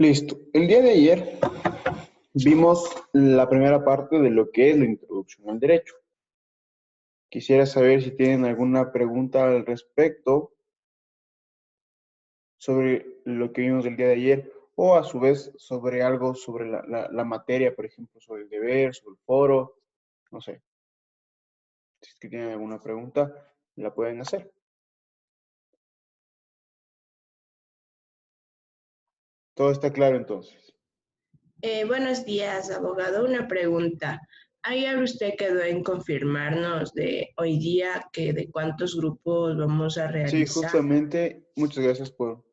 Listo. El día de ayer vimos la primera parte de lo que es la introducción al derecho. Quisiera saber si tienen alguna pregunta al respecto sobre lo que vimos el día de ayer o a su vez sobre algo sobre la materia, por ejemplo, sobre el deber, sobre el foro, no sé. Si es que tienen alguna pregunta, la pueden hacer. Todo está claro entonces. Buenos días, abogado. Una pregunta. Ayer usted quedó en confirmarnos de hoy día que de cuántos grupos vamos a Sí, realizar. justamente, muchas gracias por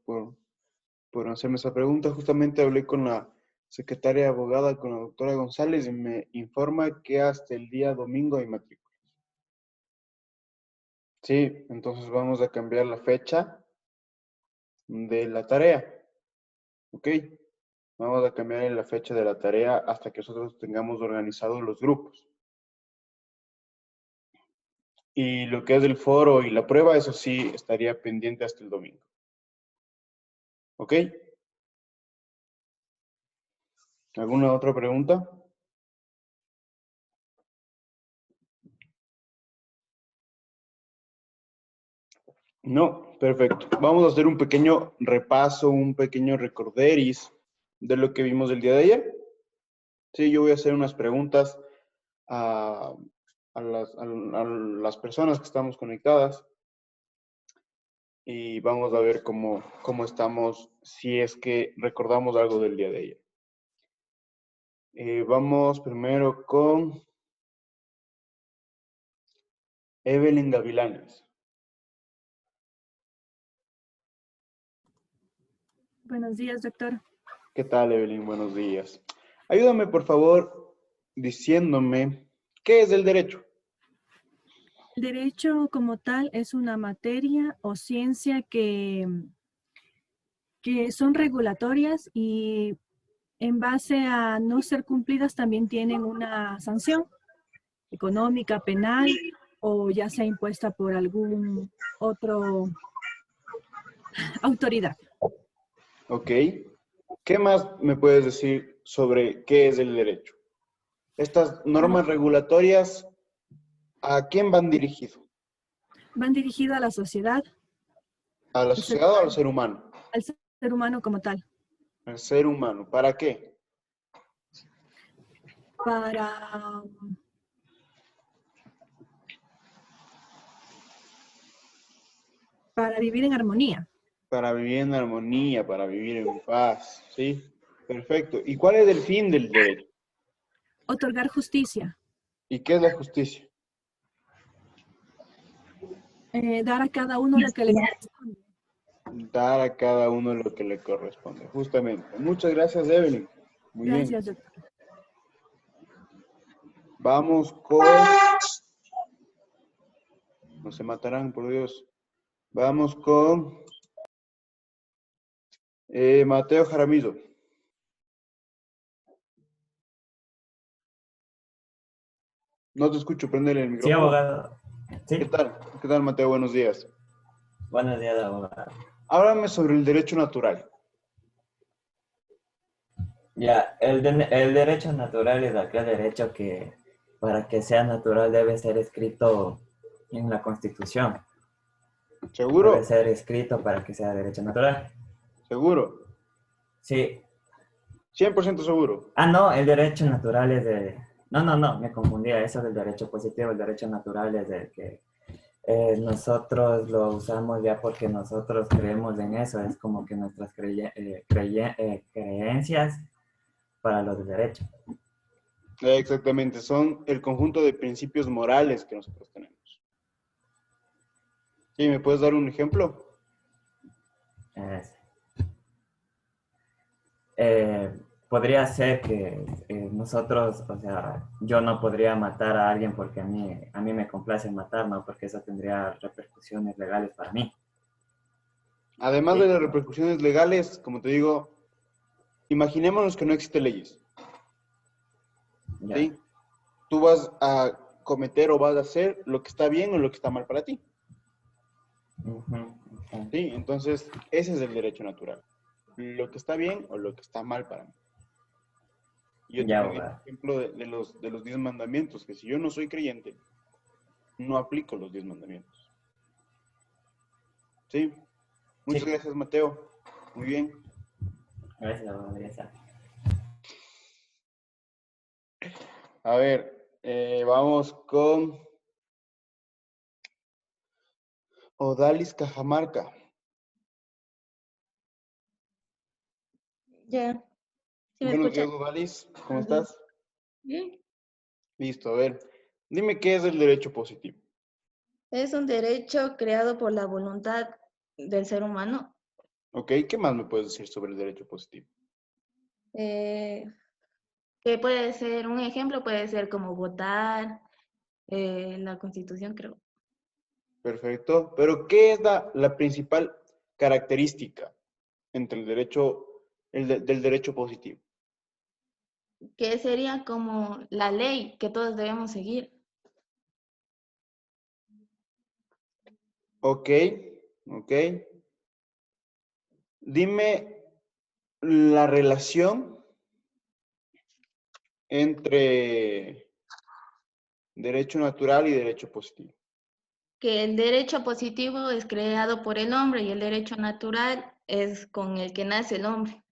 hacerme esa pregunta. Justamente hablé con la secretaria abogada, con la doctora González, y me informa que hasta el día domingo hay matrícula. Sí, entonces vamos a cambiar la fecha de la tarea. ¿Ok? Vamos a cambiar la fecha de la tarea hasta que nosotros tengamos organizados los grupos. Y lo que es el foro y la prueba, eso sí, estaría pendiente hasta el domingo. ¿Ok? ¿Alguna otra pregunta? No, perfecto. Vamos a hacer un pequeño repaso, un pequeño recorderis de lo que vimos el día de ayer. Sí, yo voy a hacer unas preguntas a, a las personas que estamos conectadas y vamos a ver cómo estamos, si es que recordamos algo del día de ayer. Vamos primero con Evelyn Gavilanes. Buenos días, doctor. ¿Qué tal, Evelyn? Buenos días. Ayúdame, por favor, diciéndome, ¿qué es el derecho? El derecho como tal es una materia o ciencia que son regulatorias y en base a no ser cumplidas también tienen una sanción económica, penal o ya sea impuesta por algún otro autoridad. Ok. ¿Qué más me puedes decir sobre qué es el derecho? Estas normas regulatorias, ¿a quién van dirigidas? Van dirigidas a la sociedad, ¿A la al ser sociedad o al humano, ser humano? al ser humano como tal, Al ser humano. ¿Para qué? para, para vivir en armonía, Para vivir en armonía, para vivir en paz. ¿Sí? Perfecto. ¿Y cuál es el fin del derecho? otorgar justicia, ¿Y qué es la justicia? dar a cada uno lo que le corresponde. Dar a cada uno lo que le corresponde. Justamente. Muchas gracias, Evelyn. Muy bien. Gracias, doctor. Vamos con... No se matarán, por Dios. Vamos con Mateo Jaramillo. No te escucho, prendele el Sí, micrófono. abogado. ¿Qué Sí. tal? ¿Qué tal, Mateo? Buenos días. Buenos días, abogado. Háblame sobre el derecho natural. Ya, el derecho natural es aquel derecho que para que sea natural debe ser escrito en la Constitución. Debe ¿Seguro? ser escrito para que sea derecho natural. ¿Seguro? Sí. 100% seguro. Ah, no, el derecho natural es de... No, me confundía. Eso del derecho positivo. El derecho natural es del que nosotros lo usamos ya porque nosotros creemos en eso. Es como que nuestras creencias para los de derecho. Exactamente, son el conjunto de principios morales que nosotros tenemos. ¿Sí? ¿Me puedes dar un ejemplo? Es- podría ser que nosotros, o sea, yo no podría matar a alguien porque a mí me complace matar, ¿no? Porque eso tendría repercusiones legales para mí. Además de Sí, las repercusiones legales, como te digo, imaginémonos que no existen leyes. ya. ¿Sí? Tú vas a cometer o vas a hacer lo que está bien o lo que está mal para ti. Ujú, ujú. ¿Sí? Entonces, ese es el derecho natural. lo que está bien o lo que está mal para mí. Yo te Ya, ponía el abogado. ejemplo de los 10 mandamientos, que si yo no soy creyente, no aplico los 10 mandamientos. ¿Sí? Muchas Sí. gracias, Mateo. Muy bien. Gracias, abogado. Ya está. A ver, vamos con Odalis Cajamarca. Ya, ¿sí me Buenos días, escuchan? Odalis. ¿Cómo Buenos días. estás? Bien. Listo, a ver. Dime qué es el derecho positivo. Es un derecho creado por la voluntad del ser humano, ¿Ok? ¿Qué más me puedes decir sobre el derecho positivo? eh, que puede ser un ejemplo, puede ser como votar, la Constitución, creo, Perfecto. Pero ¿qué es la principal característica entre el derecho, del derecho positivo? que sería como la ley que todos debemos seguir. Ok, ok. Dime la relación entre derecho natural y derecho positivo. Que el derecho positivo es creado por el hombre y el derecho natural es con el que nace el hombre.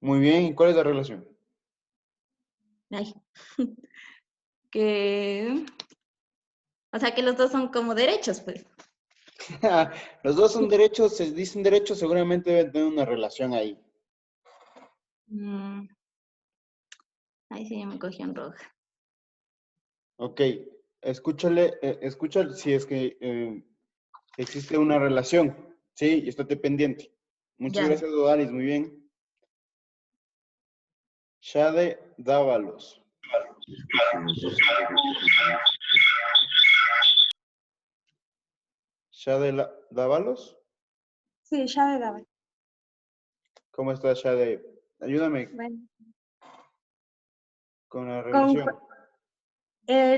Muy bien, ¿y cuál es la relación? Ay. Que, o sea, que los dos son como derechos, pues. Los dos son derechos, se dicen derechos, seguramente deben tener una relación ahí. Mm, ahí sí ya me cogió en roja. Ok, escúchale si es que existe una relación, ¿sí? Y estate pendiente. Muchas Ya. gracias, Dodalis, muy bien. Shade Dávalos. Dávalos, Sí, ya de David. ¿cómo estás, Shade? Ayúdame Bueno, con la con- relación.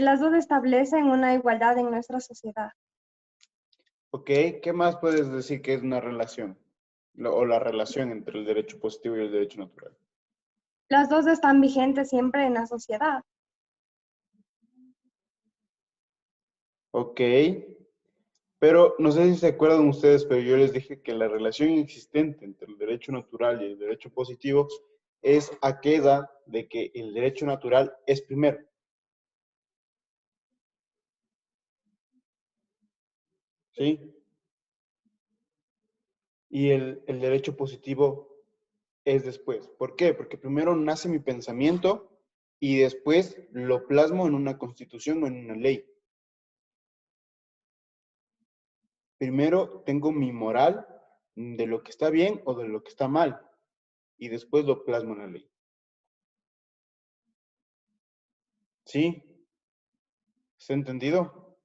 las dos establecen una igualdad en nuestra sociedad. Ok, ¿qué más puedes decir que es una relación? O la relación entre el derecho positivo y el derecho natural. Las dos están vigentes siempre en la sociedad. Ok, pero no sé si se acuerdan ustedes, pero yo les dije que la relación existente entre el derecho natural y el derecho positivo es aquella de que el derecho natural es primero. ¿Sí? Y el derecho positivo es después. ¿Por qué? Porque primero nace mi pensamiento y después lo plasmo en una constitución o en una ley. Primero tengo mi moral de lo que está bien o de lo que está mal y después lo plasmo en la ley. ¿Sí? ¿Se ha entendido?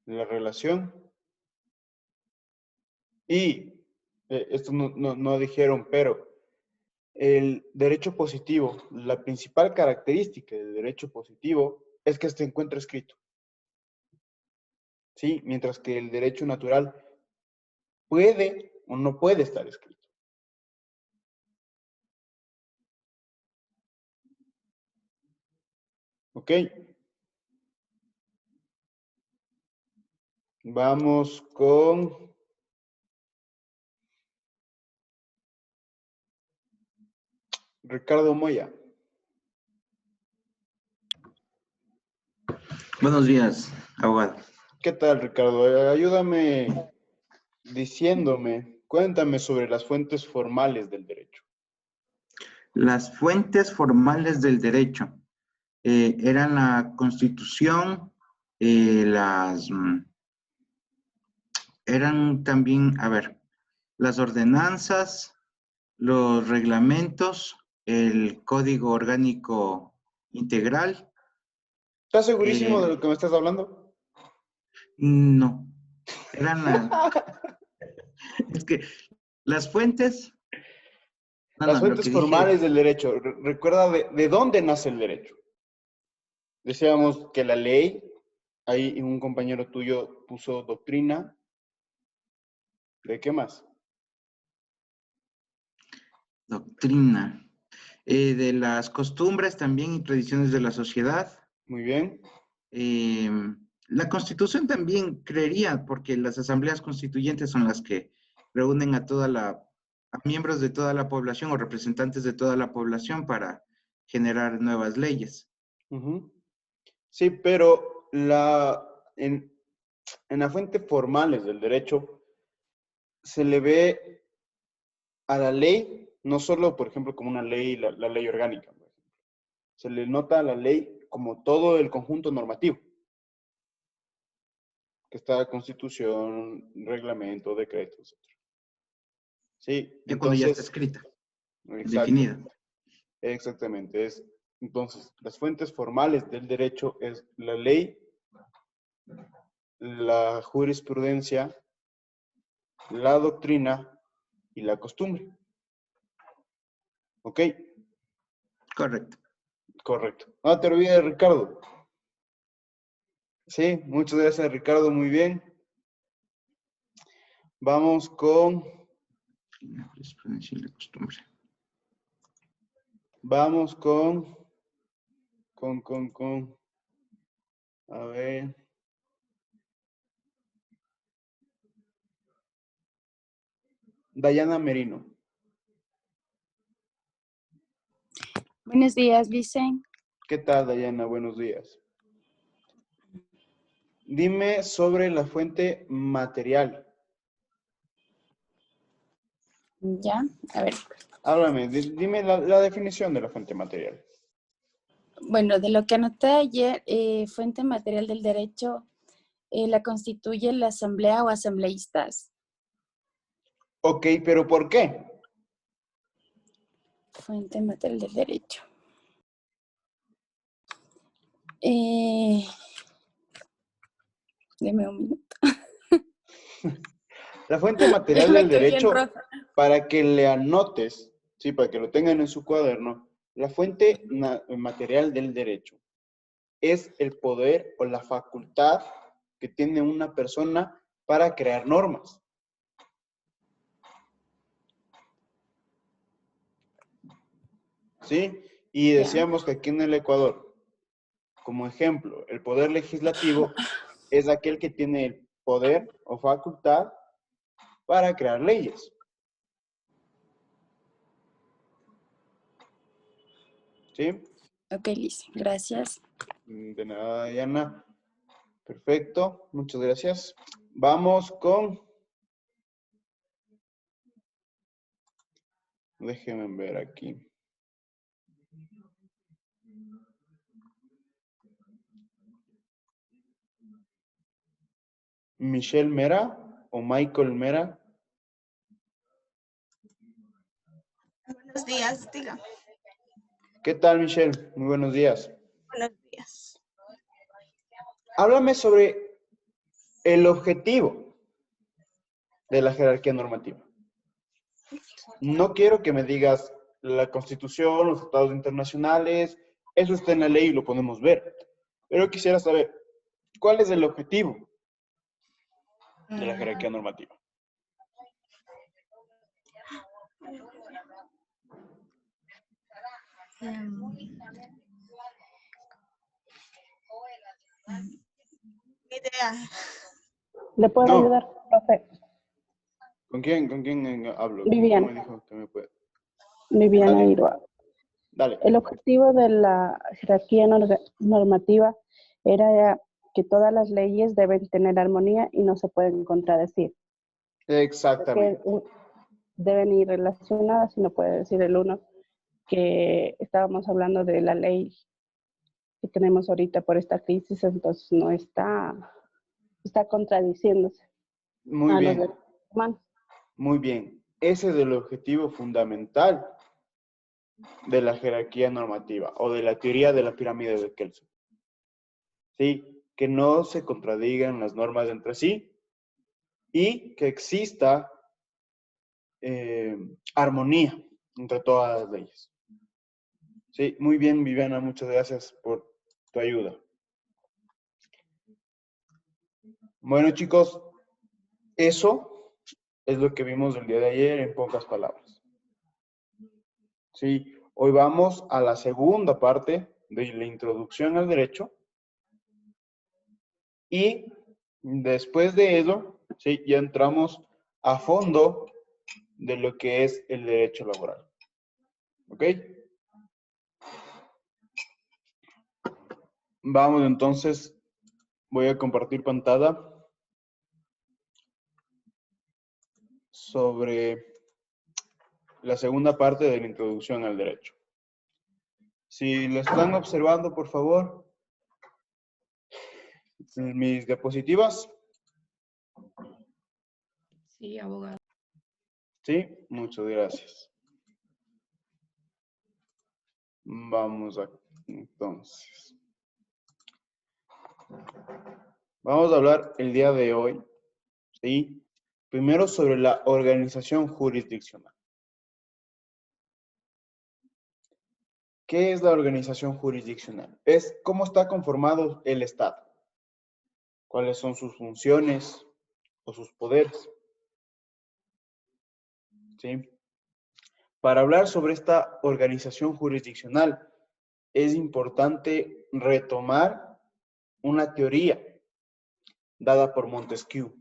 La relación. Y esto no dijeron, pero el derecho positivo, la principal característica del derecho positivo es que se encuentra escrito. ¿Sí? Mientras que el derecho natural puede o no puede estar escrito. ¿Ok? Vamos con Ricardo Moya. Buenos días, abogado. ¿Qué tal, Ricardo? Ayúdame diciéndome, cuéntame sobre las fuentes formales del derecho. Las fuentes formales del derecho eran la Constitución, eran también, a ver, las ordenanzas, los reglamentos, el Código Orgánico Integral. ¿Estás segurísimo de eh, lo que me estás hablando? no, eran es que las fuentes, Las lo fuentes que dije, formales del derecho. Recuerda de dónde nace el derecho. Decíamos que la ley, ahí un compañero tuyo puso doctrina. ¿De qué más? Doctrina. De las costumbres también y tradiciones de la sociedad. Muy bien. La Constitución también creería, porque las asambleas constituyentes son las que reúnen a miembros de toda la población o representantes de toda la población para generar nuevas leyes. Ujú. Sí, pero en las fuentes formales del derecho se le ve a la ley, no solo, por ejemplo, como una ley, la ley orgánica, por ejemplo. Se le nota a la ley como todo el conjunto normativo, que está constitución, reglamento, decretos, etc. Sí, Ya cuando ya está entonces, escrita, exacto, definida. exactamente. Entonces, las fuentes formales del derecho es la ley, la jurisprudencia, la doctrina y la costumbre. ¿Ok? Correcto. Correcto. No te olvides, Ricardo. Sí, muchas gracias, Ricardo. Muy bien. Vamos con... La jurisprudencia y la costumbre. Vamos con... A ver... Dayana Merino. Buenos días, Vicen. ¿Qué tal, Dayana? Buenos días. Dime sobre la fuente material. Ya, a ver. Háblame, dime la definición de la fuente material. Bueno, de lo que anoté ayer, fuente material del derecho la constituye la asamblea o asambleístas. Ok, pero ¿por qué? Fuente material del derecho. Deme un minuto. La fuente material Me del estoy en derecho, roja. para que le anotes, sí, para que lo tengan en su cuaderno, la fuente material del derecho es el poder o la facultad que tiene una persona para crear normas. ¿Sí? Y Ya. decíamos que aquí en el Ecuador, como ejemplo, el poder legislativo es aquel que tiene el poder o facultad para crear leyes. ¿Sí? Ok, listo. Gracias. De nada, Diana. Perfecto, muchas gracias. Vamos con... Déjenme ver aquí. Michelle Mera o Michael Mera. Buenos días, diga. ¿Qué tal, Michelle? Muy buenos días. Buenos días. Háblame sobre el objetivo de la jerarquía normativa. No quiero que me digas la Constitución, los tratados internacionales, eso está en la ley y lo podemos ver. Pero quisiera saber, ¿cuál es el objetivo de la jerarquía normativa? Idea. ¿Le puedo No. ayudar, profe? ¿Con quién hablo? Viviana. ¿Cómo me dijo que me puede? Viviana Dale. Iroa. Dale. El objetivo de la jerarquía normativa era que todas las leyes deben tener armonía y no se pueden contradecir. Exactamente. Que deben ir relacionadas y no puede decir el uno que estábamos hablando de la ley que tenemos ahorita por esta crisis, entonces no está contradiciéndose Muy a los bien. derechos humanos. Muy bien. Ese es el objetivo fundamental de la jerarquía normativa o de la teoría de la pirámide de Kelsen. ¿Sí? Que no se contradigan las normas entre sí y que exista armonía entre todas las leyes. Sí, muy bien, Viviana, muchas gracias por tu ayuda. Bueno, chicos, eso es lo que vimos el día de ayer en pocas palabras. Sí, hoy vamos a la segunda parte de la introducción al derecho y después de eso, sí, ya entramos a fondo de lo que es el derecho laboral. ¿Ok? Vamos entonces, voy a compartir pantalla sobre la segunda parte de la introducción al derecho. Si lo están observando, por favor, mis diapositivas. Sí, abogado. Sí, muchas gracias. Vamos a, entonces. Vamos a hablar el día de hoy, ¿sí? Primero sobre la organización jurisdiccional. ¿Qué es la organización jurisdiccional? Es cómo está conformado el Estado. ¿Cuáles son sus funciones o sus poderes? ¿Sí? Para hablar sobre esta organización jurisdiccional, es importante retomar una teoría dada por Montesquieu,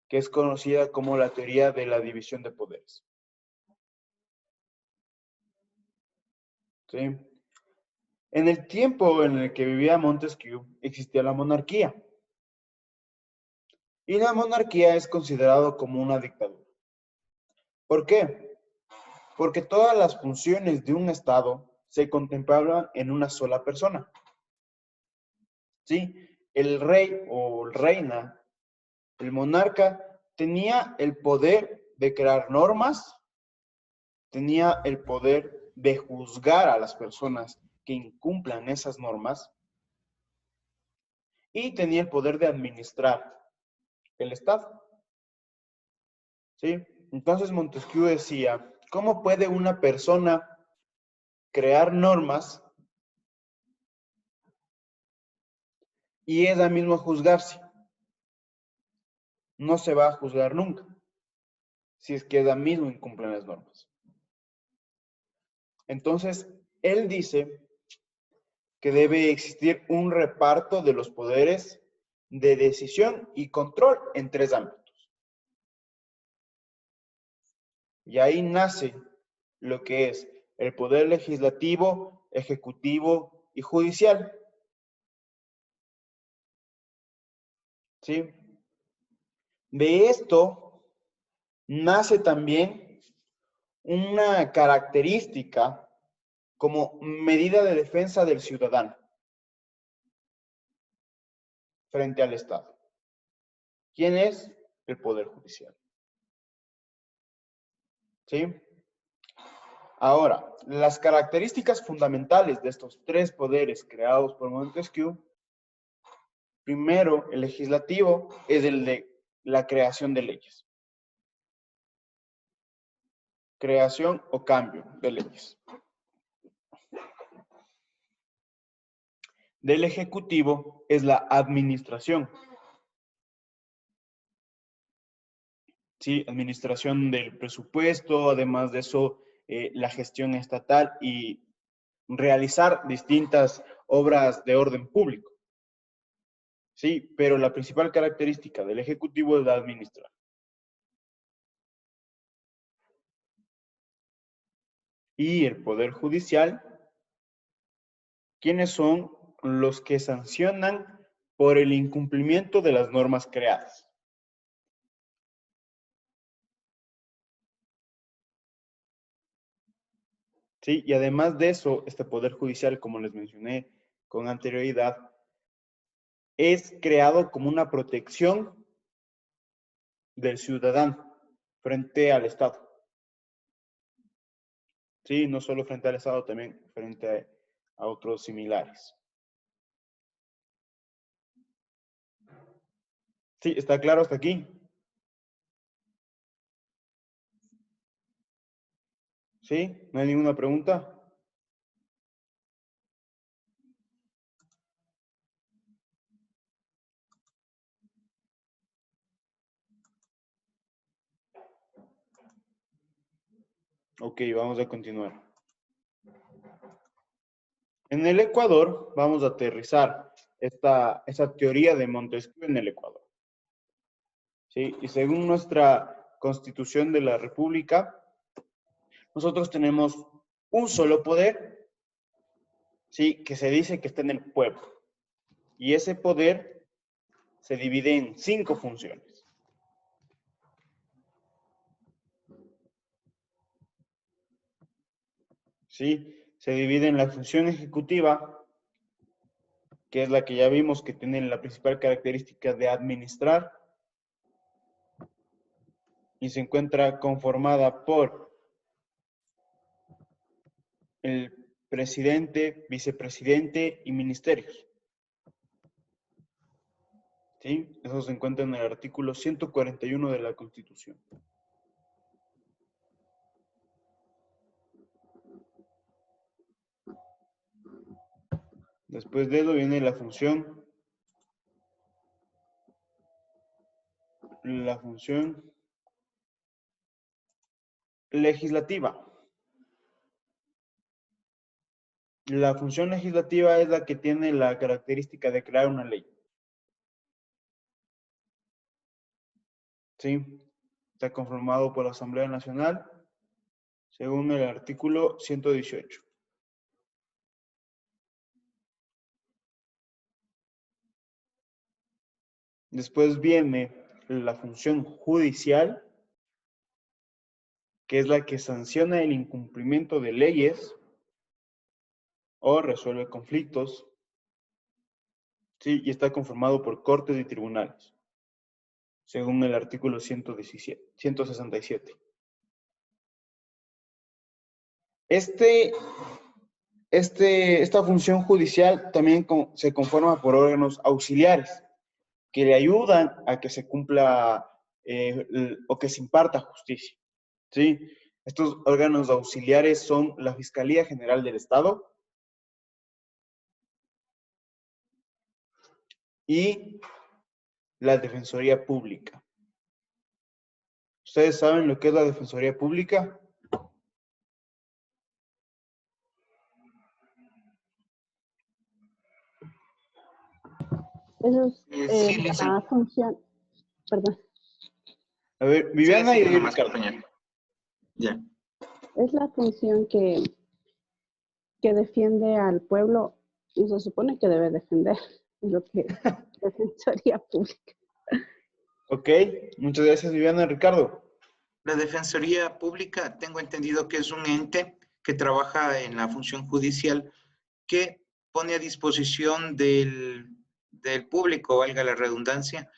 que es conocida como la teoría de la división de poderes. ¿Sí? En el tiempo en el que vivía Montesquieu, existía la monarquía. Y la monarquía es considerado como una dictadura. ¿Por qué? Porque todas las funciones de un Estado se contemplaban en una sola persona. ¿Sí? El rey o reina, el monarca, tenía el poder de crear normas, tenía el poder de juzgar a las personas que incumplan esas normas y tenía el poder de administrar el Estado. ¿Sí? Entonces Montesquieu decía, ¿cómo puede una persona crear normas y ella misma juzgarse? No se va a juzgar nunca, si es que ella misma incumple las normas. Entonces, él dice que debe existir un reparto de los poderes de decisión y control en tres ámbitos. Y ahí nace lo que es el poder legislativo, ejecutivo y judicial. ¿Sí? De esto nace también una característica como medida de defensa del ciudadano frente al Estado. ¿Quién es? El Poder Judicial. ¿Sí? Ahora, las características fundamentales de estos tres poderes creados por Montesquieu, primero, el legislativo es el de la creación de leyes. Creación o cambio de leyes. Del ejecutivo es la administración. Sí, administración del presupuesto, además de eso, la gestión estatal y realizar distintas obras de orden público. Sí, pero la principal característica del ejecutivo es la administrar. Y el Poder Judicial, ¿quiénes son los que sancionan por el incumplimiento de las normas creadas? Sí, y además de eso, este Poder Judicial, como les mencioné con anterioridad, es creado como una protección del ciudadano frente al Estado. Sí, no solo frente al Estado, también frente a otros similares. Sí, ¿está claro hasta aquí? ¿Sí? ¿No hay ninguna pregunta? Ok, vamos a continuar. En el Ecuador, vamos a aterrizar esa teoría de Montesquieu en el Ecuador. ¿Sí? Y según nuestra Constitución de la República, nosotros tenemos un solo poder, ¿sí? Que se dice que está en el pueblo. Y ese poder se divide en 5 funciones. ¿Sí? Se divide en la función ejecutiva, que es la que ya vimos que tiene la principal característica de administrar, y se encuentra conformada por el presidente, vicepresidente y ministerios. ¿Sí? Eso se encuentra en el artículo 141 de la Constitución. Después de eso viene la función legislativa. La función legislativa es la que tiene la característica de crear una ley. ¿Sí? Está conformado por la Asamblea Nacional, según el artículo 118. Después viene la función judicial, que es la que sanciona el incumplimiento de leyes o resuelve conflictos. Sí, y está conformado por cortes y tribunales, según el artículo 167. Esta función judicial también se conforma por órganos auxiliares que le ayudan a que se cumpla o que se imparta justicia. ¿Sí? Estos órganos auxiliares son la Fiscalía General del Estado y la Defensoría Pública. ¿Ustedes saben lo que es la Defensoría Pública? Eso es Sí, la función, perdón, A ver, Viviana y nomás, Ricardo. compañero. Ya. es la función que defiende al pueblo y se supone que debe defender lo que es Defensoría Pública. Ok, muchas gracias, Viviana. Ricardo. La Defensoría Pública, tengo entendido que es un ente que trabaja en la función judicial que pone a disposición del público, valga la redundancia,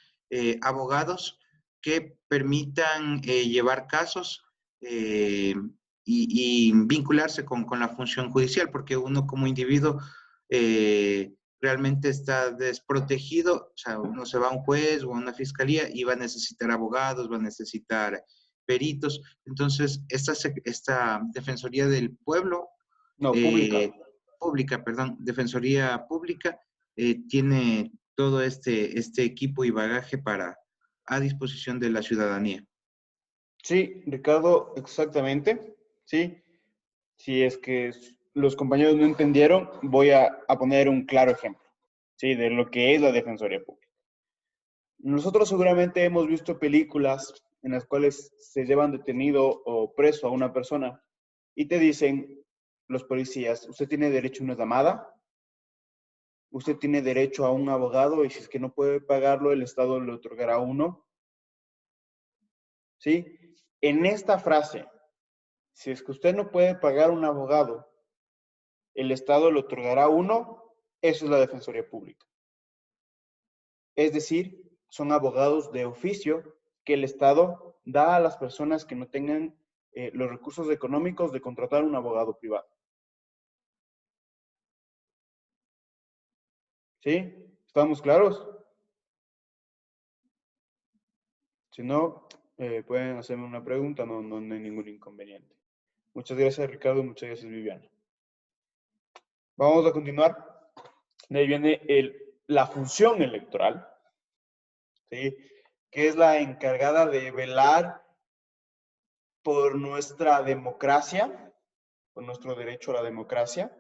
abogados que permitan llevar casos y vincularse con la función judicial, porque uno como individuo realmente está desprotegido, o sea, uno se va a un juez o a una fiscalía y va a necesitar abogados, va a necesitar peritos. Entonces, esta Defensoría del Pueblo, No, pública. Defensoría Pública, tiene todo este equipo y bagaje a disposición de la ciudadanía. Sí, Ricardo, exactamente. Sí. Si es que los compañeros no entendieron, voy a poner un claro ejemplo, ¿sí? De lo que es la Defensoría Pública. Nosotros seguramente hemos visto películas en las cuales se llevan detenido o preso a una persona y te dicen los policías, usted tiene derecho a una llamada, usted tiene derecho a un abogado y si es que no puede pagarlo, el Estado le otorgará uno. ¿Sí? En esta frase, si es que usted no puede pagar un abogado, el Estado le otorgará uno, eso es la Defensoría Pública. Es decir, son abogados de oficio que el Estado da a las personas que no tengan los recursos económicos de contratar un abogado privado. ¿Sí? ¿Estamos claros? Si no, pueden hacerme una pregunta, no hay ningún inconveniente. Muchas gracias, Ricardo, muchas gracias, Viviana. Vamos a continuar. De ahí viene la función electoral, ¿sí? Que es la encargada de velar por nuestra democracia, por nuestro derecho a la democracia,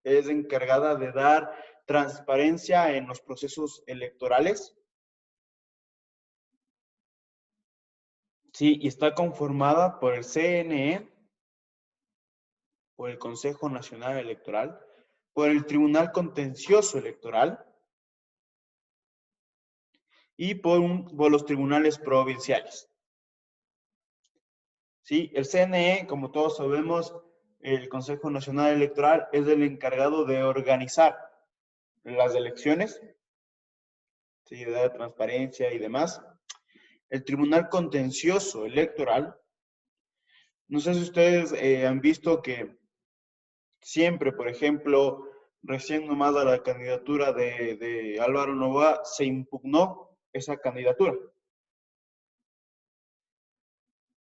es encargada de dar transparencia en los procesos electorales. Sí, y está conformada por el CNE, por el Consejo Nacional Electoral, por el Tribunal Contencioso Electoral y por los tribunales provinciales. Sí, el CNE, como todos sabemos, el Consejo Nacional Electoral es el encargado de organizar las elecciones, sí, de dar transparencia y demás. El Tribunal Contencioso Electoral, no sé si ustedes han visto que siempre, por ejemplo, recién nomás a la candidatura de Álvaro Noboa se impugnó esa candidatura.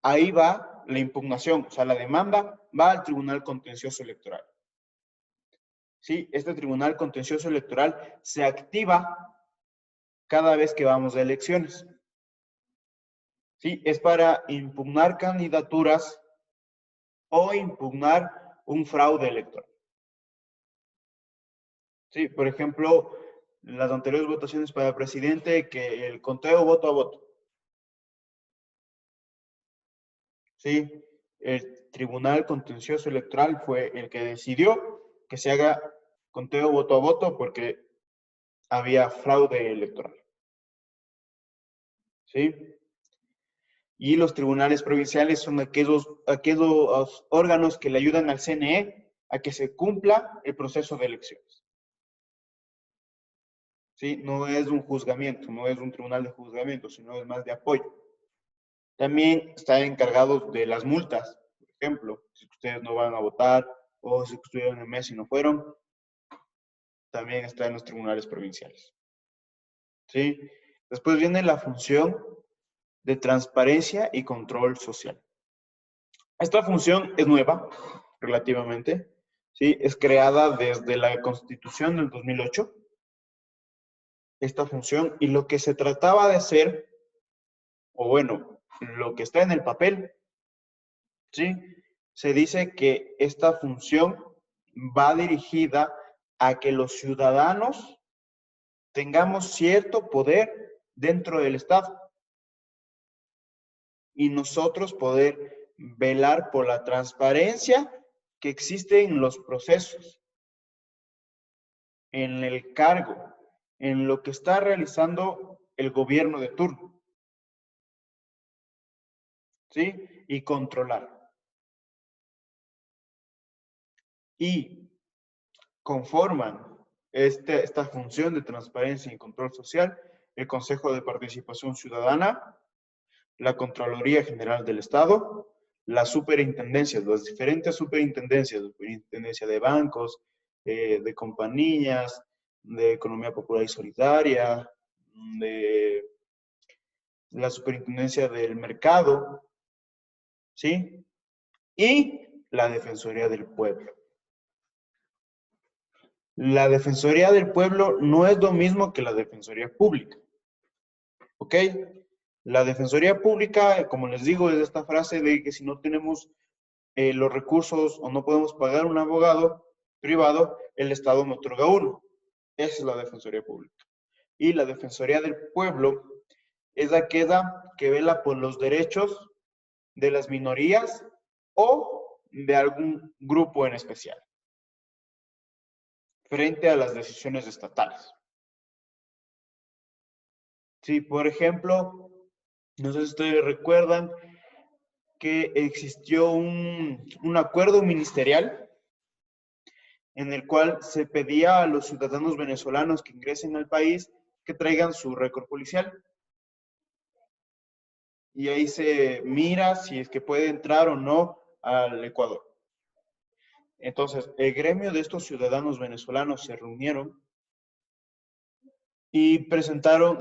Ahí va la impugnación, o sea, la demanda va al Tribunal Contencioso Electoral. Sí, este Tribunal Contencioso Electoral se activa cada vez que vamos a elecciones. Sí, es para impugnar candidaturas o impugnar un fraude electoral. Sí, por ejemplo, las anteriores votaciones para presidente, que el conteo voto a voto. Sí, el Tribunal Contencioso Electoral fue el que decidió que se haga conteo voto a voto porque había fraude electoral. ¿Sí? Y los tribunales provinciales son aquellos órganos que le ayudan al CNE a que se cumpla el proceso de elecciones. ¿Sí? No es un juzgamiento, no es un tribunal de juzgamiento, sino es más de apoyo. También están encargados de las multas, por ejemplo, si ustedes no van a votar o si estuvieron en el mes y no fueron, también está en los tribunales provinciales. ¿Sí? Después viene la función de transparencia y control social. Esta función es nueva, relativamente, ¿sí? Es creada desde la Constitución del 2008, esta función, y lo que se trataba de hacer, o bueno, lo que está en el papel, ¿sí? Se dice que esta función va dirigida a que los ciudadanos tengamos cierto poder dentro del Estado y nosotros poder velar por la transparencia que existe en los procesos, en el cargo, en lo que está realizando el gobierno de turno, ¿sí? Y controlar. Y conforman esta función de transparencia y control social el Consejo de Participación Ciudadana, la Contraloría General del Estado, las superintendencias, las diferentes superintendencias, la superintendencia de bancos, de compañías, de economía popular y solidaria, de la superintendencia del mercado, ¿sí? Y la Defensoría del Pueblo. La Defensoría del Pueblo no es lo mismo que la Defensoría Pública, ¿ok? La Defensoría Pública, como les digo, es esta frase de que si no tenemos los recursos o no podemos pagar un abogado privado, el Estado me otorga uno. Esa es la Defensoría Pública. Y la Defensoría del Pueblo es aquella que vela por los derechos de las minorías o de algún grupo en especial frente a las decisiones estatales. Sí, por ejemplo, no sé si ustedes recuerdan que existió un acuerdo ministerial en el cual se pedía a los ciudadanos venezolanos que ingresen al país que traigan su récord policial. Y ahí se mira si es que puede entrar o no al Ecuador. Entonces, el gremio de estos ciudadanos venezolanos se reunieron y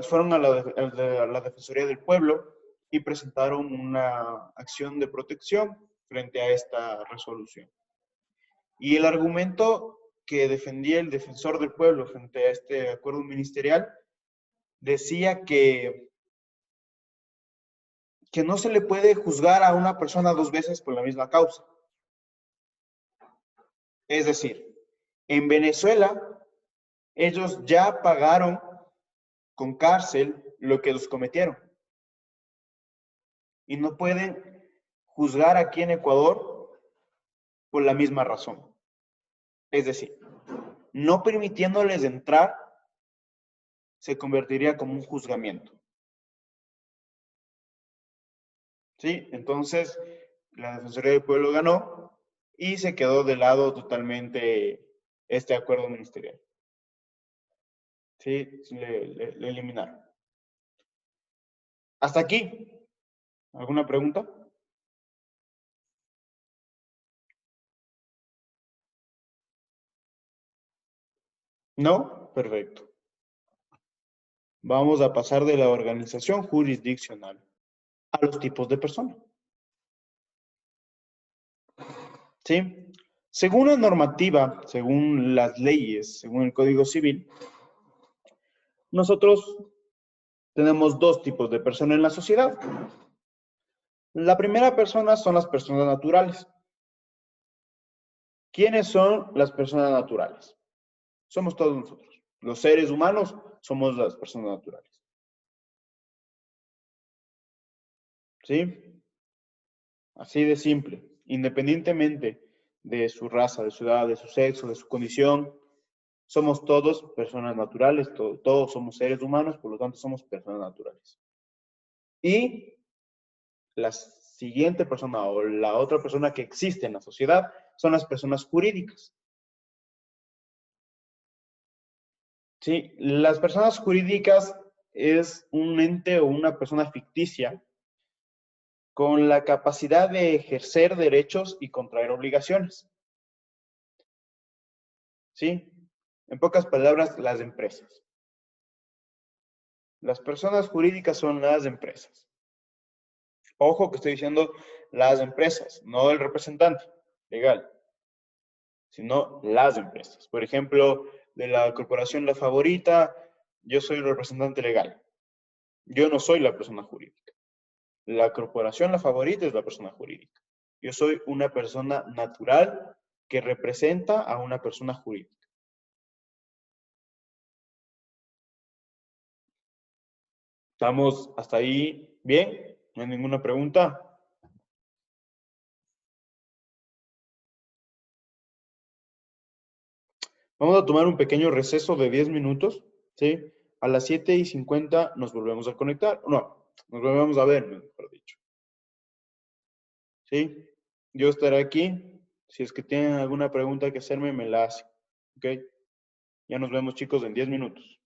fueron a la Defensoría del Pueblo y presentaron una acción de protección frente a esta resolución. Y el argumento que defendía el defensor del pueblo frente a este acuerdo ministerial decía que que no se le puede juzgar a una persona 2 veces por la misma causa. Es decir, en Venezuela, ellos ya pagaron con cárcel lo que ellos cometieron. Y no pueden juzgar aquí en Ecuador por la misma razón. Es decir, no permitiéndoles entrar se convertiría como un juzgamiento. ¿Sí? Entonces, la Defensoría del Pueblo ganó y se quedó de lado totalmente este acuerdo ministerial. ¿Sí? Le eliminaron. Hasta aquí. ¿Alguna pregunta? ¿No? Perfecto. Vamos a pasar de la organización jurisdiccional a los tipos de personas. ¿Sí? Según la normativa, según las leyes, según el Código Civil, nosotros tenemos 2 tipos de personas en la sociedad. La primera persona son las personas naturales. ¿Quiénes son las personas naturales? Somos todos nosotros. Los seres humanos somos las personas naturales. ¿Sí? Así de simple. Independientemente de su raza, de su edad, de su sexo, de su condición, somos todos personas naturales, todos somos seres humanos, por lo tanto somos personas naturales. Y la siguiente persona o la otra persona que existe en la sociedad son las personas jurídicas. ¿Sí? Las personas jurídicas es un ente o una persona ficticia con la capacidad de ejercer derechos y contraer obligaciones. ¿Sí? En pocas palabras, las empresas. Las personas jurídicas son las empresas. Ojo que estoy diciendo las empresas, no el representante legal, sino las empresas. Por ejemplo, de la corporación La Favorita, yo soy el representante legal. Yo no soy la persona jurídica. La corporación La Favorita es la persona jurídica. Yo soy una persona natural que representa a una persona jurídica. ¿Estamos hasta ahí bien? ¿No hay ninguna pregunta? Vamos a tomar un pequeño receso de 10 minutos, ¿sí? A las 7:50 nos volvemos a conectar. No, nos volvemos a ver, mejor dicho. ¿Sí? Yo estaré aquí. Si es que tienen alguna pregunta que hacerme, me la hacen. ¿Ok? Ya nos vemos, chicos, en 10 minutos.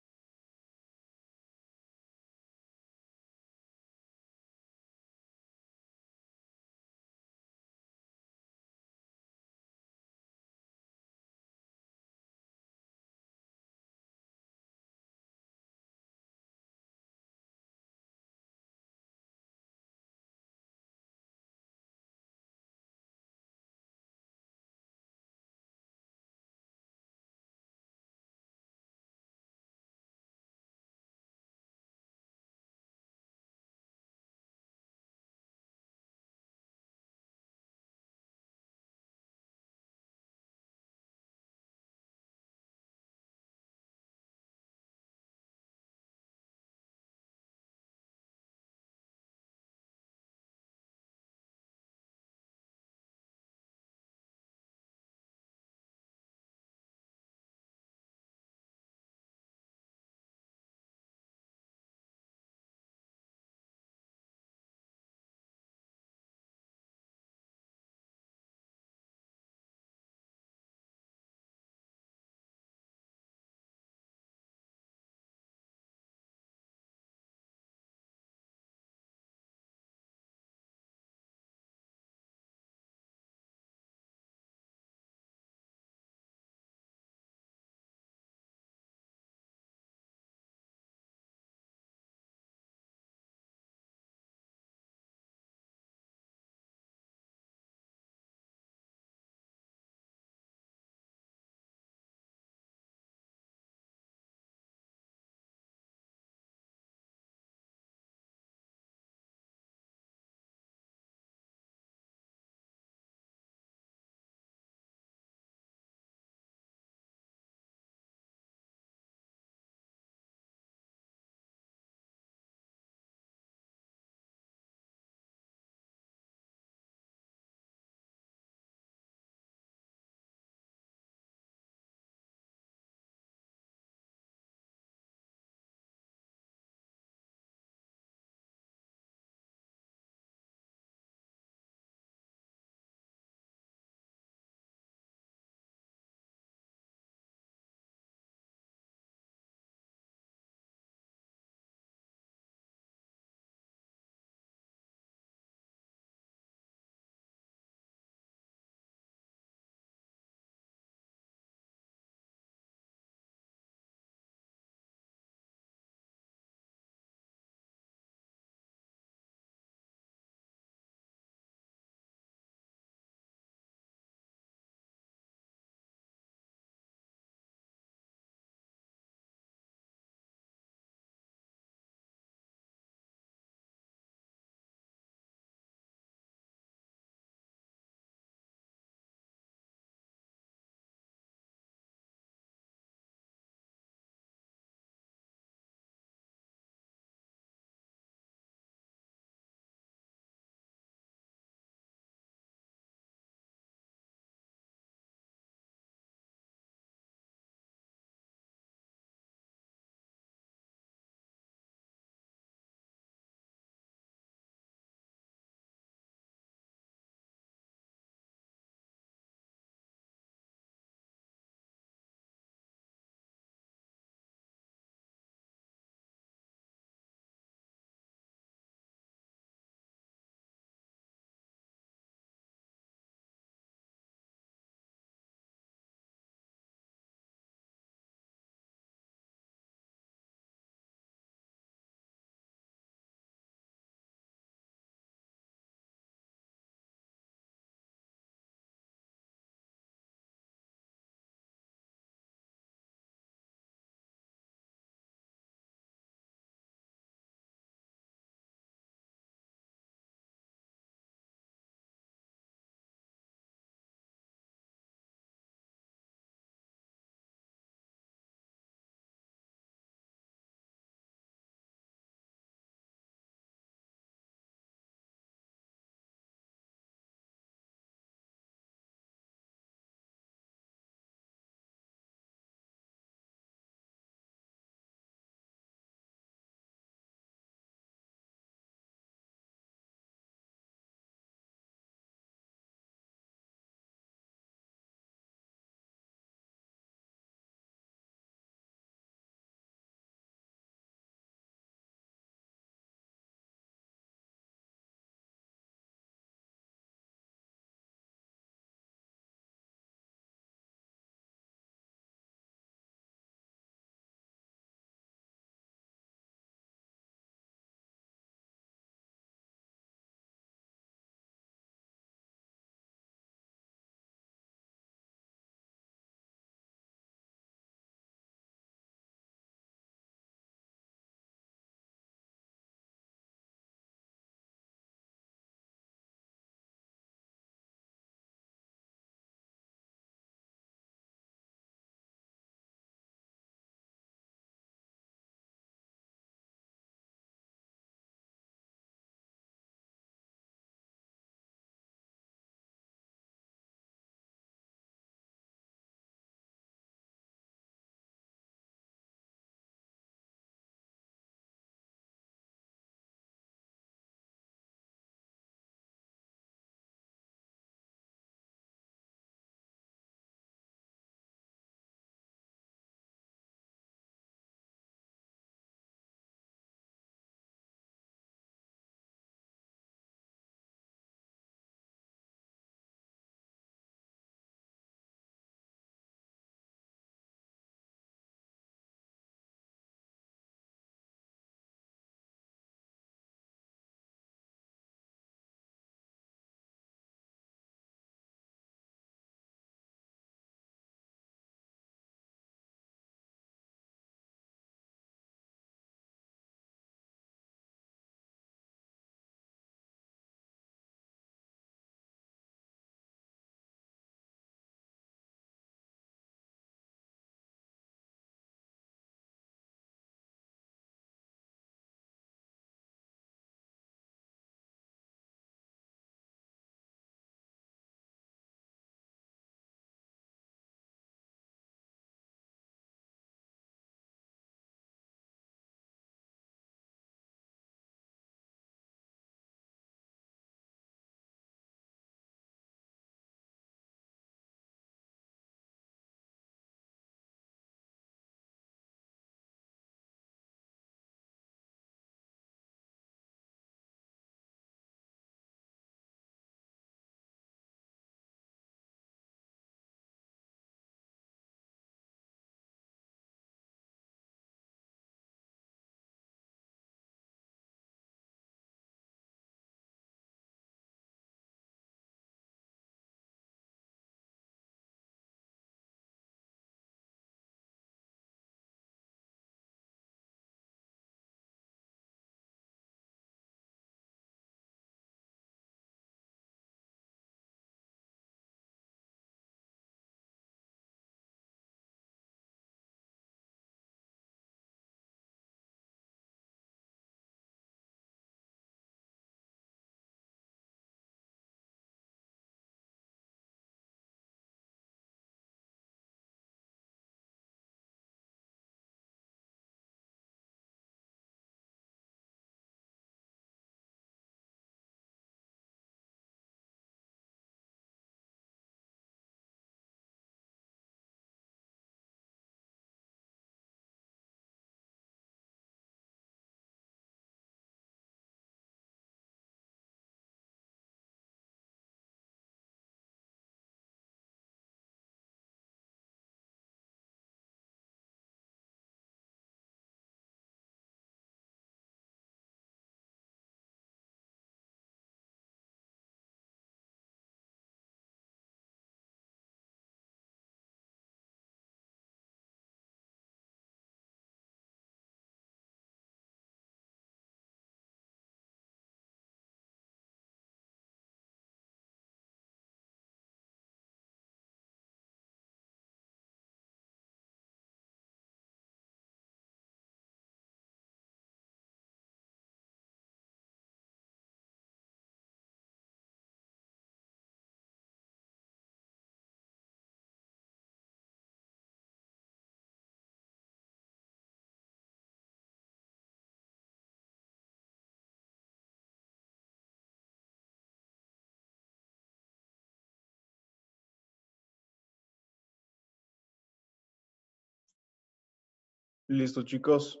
Listo, chicos.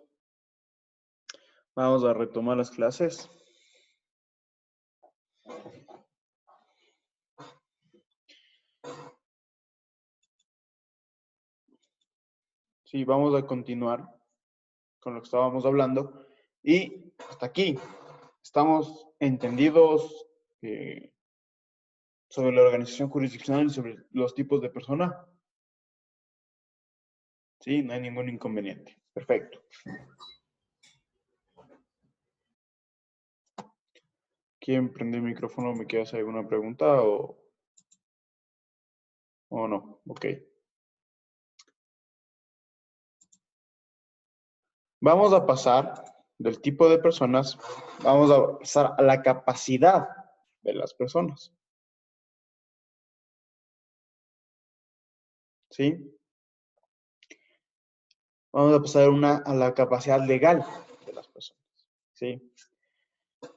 Vamos a retomar las clases. Sí, vamos a continuar con lo que estábamos hablando. Y hasta aquí. ¿Estamos entendidos sobre la organización jurisdiccional y sobre los tipos de persona? Sí, no hay ningún inconveniente. Perfecto. ¿Quién prende el micrófono? ¿Me quiere hacer alguna pregunta o no? Ok. Vamos a pasar del tipo de personas, vamos a pasar a la capacidad de las personas. ¿Sí? Vamos a pasar a la capacidad legal de las personas. ¿Sí?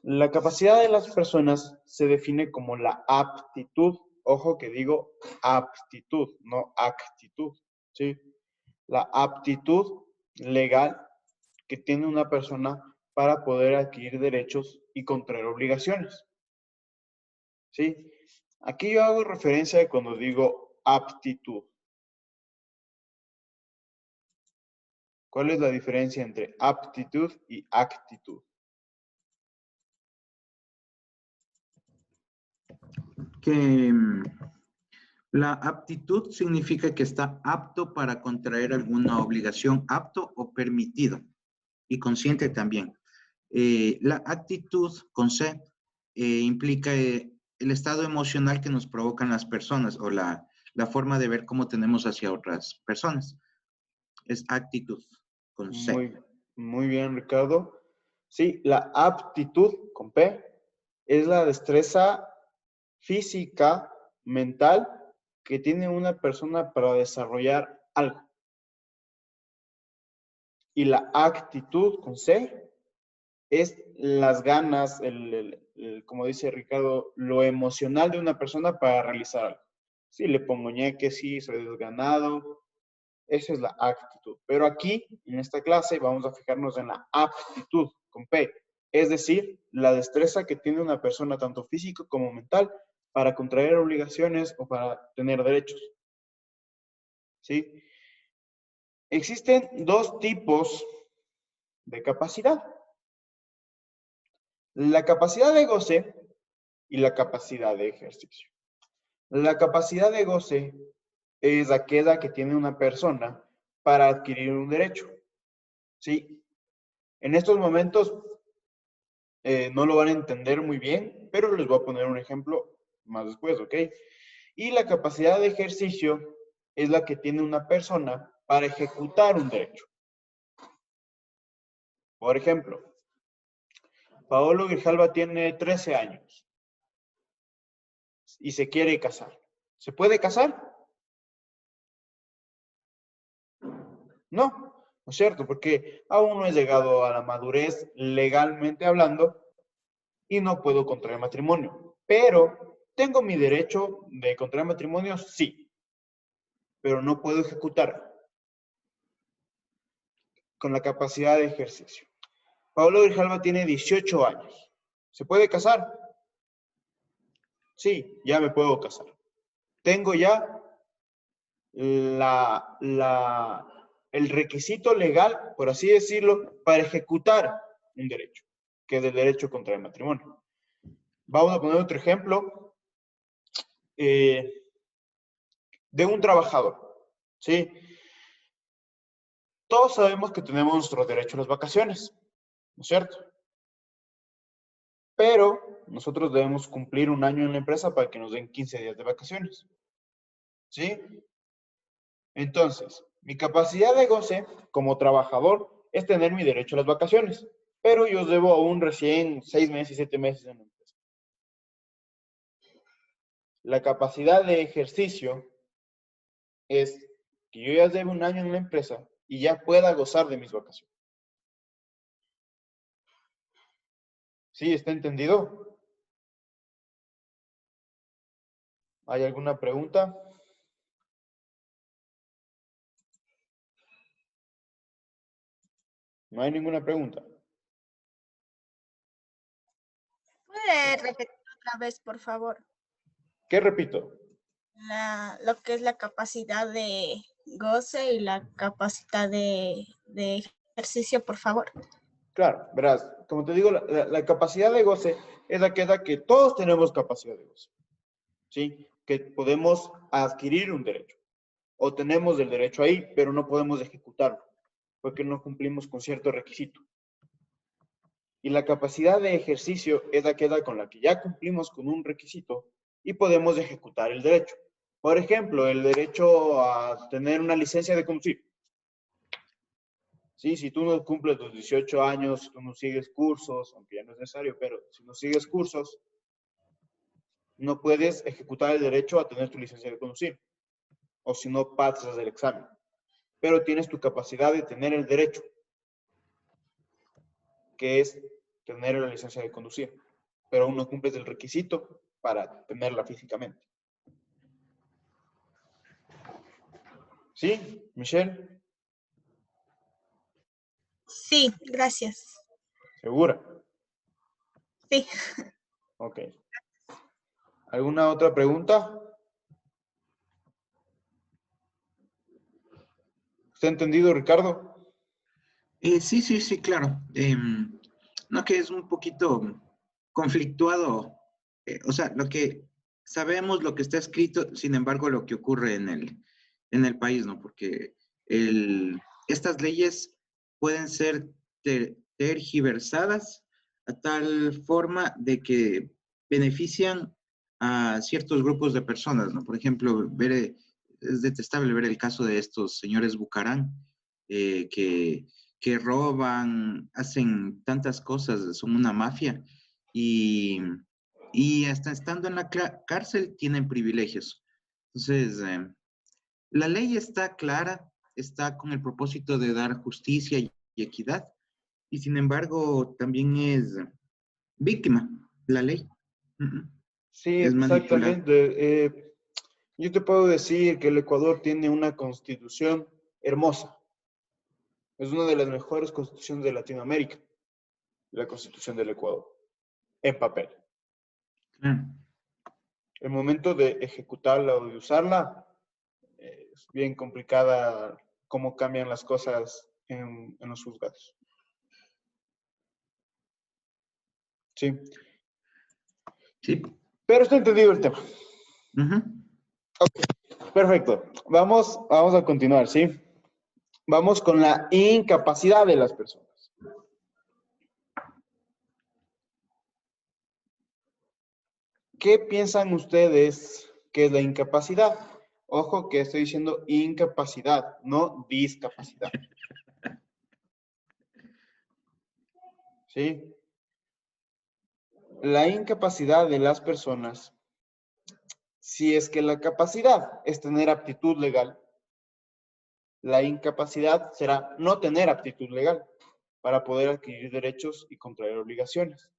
La capacidad de las personas se define como la aptitud. Ojo que digo aptitud, no actitud. ¿Sí? La aptitud legal que tiene una persona para poder adquirir derechos y contraer obligaciones. ¿Sí? Aquí yo hago referencia de cuando digo aptitud. ¿Cuál es la diferencia entre aptitud y actitud? Que la aptitud significa que está apto para contraer alguna obligación, apto o permitido, y consciente también. La actitud, con C, implica el estado emocional que nos provocan las personas o la forma de ver cómo tenemos hacia otras personas. Es actitud, con C. Muy bien, Ricardo. Sí, la aptitud, con P, es la destreza física, mental, que tiene una persona para desarrollar algo. Y la actitud, con C, es las ganas, como dice Ricardo, lo emocional de una persona para realizar algo. Si le pongo ñeque, sí, soy desganado. Esa es la actitud. Pero aquí, en esta clase, vamos a fijarnos en la aptitud, con P. Es decir, la destreza que tiene una persona, tanto físico como mental, para contraer obligaciones o para tener derechos. ¿Sí? Existen dos tipos de capacidad. La capacidad de goce y la capacidad de ejercicio. La capacidad de goce es aquella que tiene una persona para adquirir un derecho. ¿Sí? En estos momentos no lo van a entender muy bien, pero les voy a poner un ejemplo más después, ¿ok? Y la capacidad de ejercicio es la que tiene una persona para ejecutar un derecho. Por ejemplo, Paolo Grijalva tiene 13 años y se quiere casar. ¿Se puede casar? No, no es cierto, porque aún no he llegado a la madurez legalmente hablando y no puedo contraer matrimonio. Pero, ¿tengo mi derecho de contraer matrimonio? Sí, pero no puedo ejecutar con la capacidad de ejercicio. Pablo Grijalva tiene 18 años. ¿Se puede casar? Sí, ya me puedo casar. Tengo ya el requisito legal, por así decirlo, para ejecutar un derecho, que es el derecho contra el matrimonio. Vamos a poner otro ejemplo de un trabajador, ¿sí? Todos sabemos que tenemos nuestro derecho a las vacaciones, ¿no es cierto? Pero nosotros debemos cumplir un año en la empresa para que nos den 15 días de vacaciones, ¿sí? Entonces, mi capacidad de goce como trabajador es tener mi derecho a las vacaciones, pero yo debo aún recién 6 meses, 7 meses en la empresa. La capacidad de ejercicio es que yo ya llevo un año en la empresa y ya pueda gozar de mis vacaciones. ¿Sí? ¿Está entendido? ¿Hay alguna pregunta? No hay ninguna pregunta. ¿Puede repetir otra vez, por favor? ¿Qué repito? Lo que es la capacidad de goce y la capacidad de ejercicio, por favor. Claro, verás, como te digo, la capacidad de goce es aquella que todos tenemos capacidad de goce, ¿sí? Que podemos adquirir un derecho, o tenemos el derecho ahí, pero no podemos ejecutarlo, porque no cumplimos con cierto requisito. Y la capacidad de ejercicio es aquella con la que ya cumplimos con un requisito y podemos ejecutar el derecho. Por ejemplo, el derecho a tener una licencia de conducir. Sí, si tú no cumples los 18 años, si tú no sigues cursos, aunque ya no es necesario, pero si no sigues cursos, no puedes ejecutar el derecho a tener tu licencia de conducir. O si no pasas el examen. Pero tienes tu capacidad de tener el derecho, que es tener la licencia de conducir. Pero aún no cumples el requisito para tenerla físicamente. ¿Sí, Michelle? Sí, gracias. ¿Segura? Sí. Ok. ¿Alguna otra pregunta? ¿Está entendido, Ricardo? Sí, claro. No, que es un poquito conflictuado. O sea, lo que sabemos, lo que está escrito, sin embargo, lo que ocurre en el país, ¿no? Porque estas leyes pueden ser tergiversadas a tal forma de que benefician a ciertos grupos de personas, ¿no? Por ejemplo, es detestable ver el caso de estos señores Bucarán, que roban, hacen tantas cosas, son una mafia y, y hasta estando en la cárcel tienen privilegios. Entonces, la ley está clara, está con el propósito de dar justicia y equidad, y sin embargo también es víctima la ley. Sí, Es manipulada. exactamente. Yo te puedo decir que el Ecuador tiene una constitución hermosa. Es una de las mejores constituciones de Latinoamérica, la constitución del Ecuador, en papel. El momento de ejecutarla o de usarla es bien complicada cómo cambian las cosas en los juzgados. Sí. Sí. Pero está entendido el tema. Okay, perfecto. Vamos a continuar, ¿sí? Vamos con la incapacidad de las personas. ¿Qué piensan ustedes que es la incapacidad? Ojo que estoy diciendo incapacidad, no discapacidad. ¿Sí? La incapacidad de las personas, si es que la capacidad es tener aptitud legal, la incapacidad será no tener aptitud legal para poder adquirir derechos y contraer obligaciones.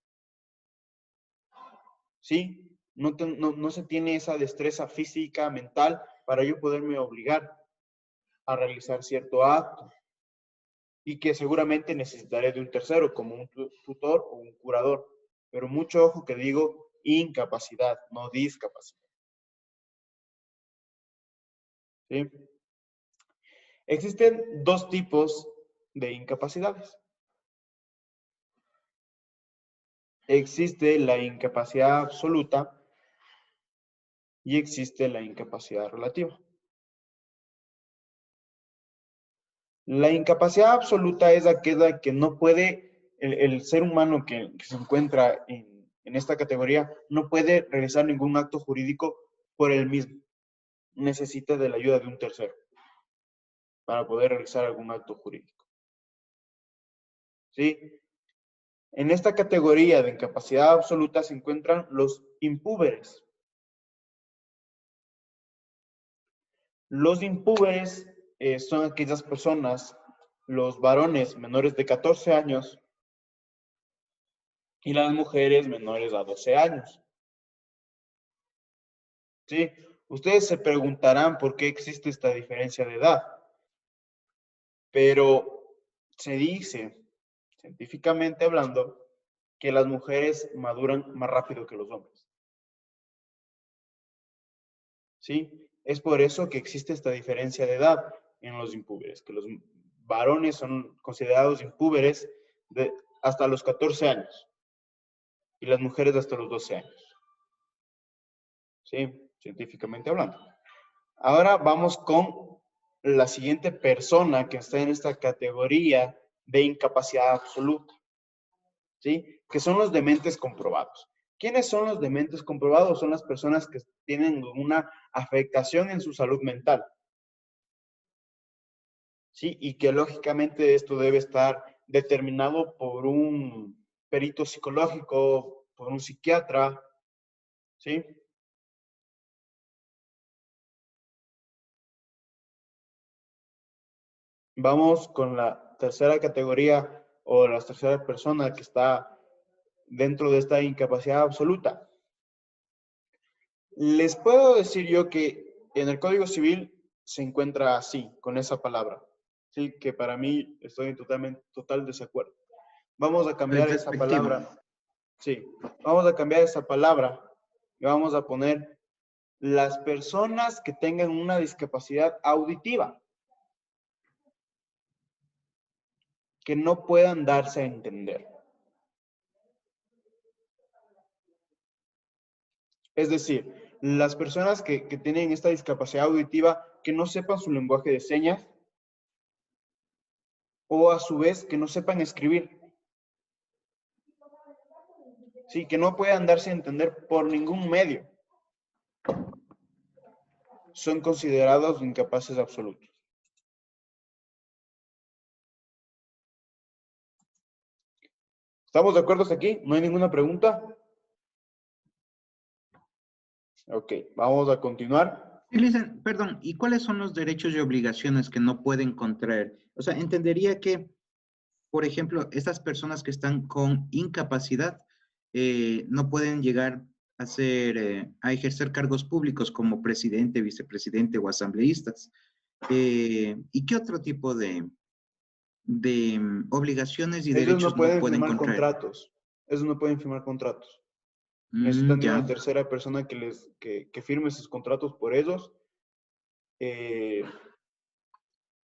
¿Sí? No se tiene esa destreza física, mental, para yo poderme obligar a realizar cierto acto. Y que seguramente necesitaré de un tercero, como un tutor o un curador. Pero mucho ojo que digo incapacidad, no discapacidad. ¿Sí? Existen dos tipos de incapacidades. Existe la incapacidad absoluta y existe la incapacidad relativa. La incapacidad absoluta es aquella que no puede, el ser humano que se encuentra en esta categoría, no puede realizar ningún acto jurídico por él mismo. Necesita de la ayuda de un tercero para poder realizar algún acto jurídico. ¿Sí? En esta categoría de incapacidad absoluta se encuentran los impúberes. Los impúberes son aquellas personas, los varones menores de 14 años y las mujeres menores a 12 años. ¿Sí? Ustedes se preguntarán por qué existe esta diferencia de edad. Pero se dice científicamente hablando, que las mujeres maduran más rápido que los hombres. ¿Sí? Es por eso que existe esta diferencia de edad en los impúberes, que los varones son considerados impúberes hasta los 14 años y las mujeres hasta los 12 años. ¿Sí? Científicamente hablando. Ahora vamos con la siguiente persona que está en esta categoría de incapacidad absoluta. ¿Sí? Que son los dementes comprobados. ¿Quiénes son los dementes comprobados? Son las personas que tienen una afectación en su salud mental. ¿Sí? Y que lógicamente esto debe estar determinado por un perito psicológico, por un psiquiatra. ¿Sí? Vamos con la tercera categoría o la tercera persona que está dentro de esta incapacidad absoluta. Les puedo decir yo que en el Código Civil se encuentra así, con esa palabra. Sí, que para mí estoy en total desacuerdo. Vamos a cambiar esa palabra. Sí, vamos a cambiar esa palabra y vamos a poner las personas que tengan una discapacidad auditiva, que no puedan darse a entender. Es decir, las personas que tienen esta discapacidad auditiva, que no sepan su lenguaje de señas, o a su vez que no sepan escribir. Sí, que no puedan darse a entender por ningún medio. Son considerados incapaces absolutos. ¿Estamos de acuerdo hasta aquí? ¿No hay ninguna pregunta? Ok, vamos a continuar. Listen, perdón, ¿y cuáles son los derechos y obligaciones que no pueden contraer? O sea, entendería que, por ejemplo, estas personas que están con incapacidad no pueden llegar a ejercer cargos públicos como presidente, vicepresidente o asambleístas. ¿Y qué otro tipo de obligaciones y Ellos derechos no pueden pueden firmar contraer? contratos. Ellos no pueden firmar contratos. Necesitan de Ya. una tercera persona que firme esos contratos por ellos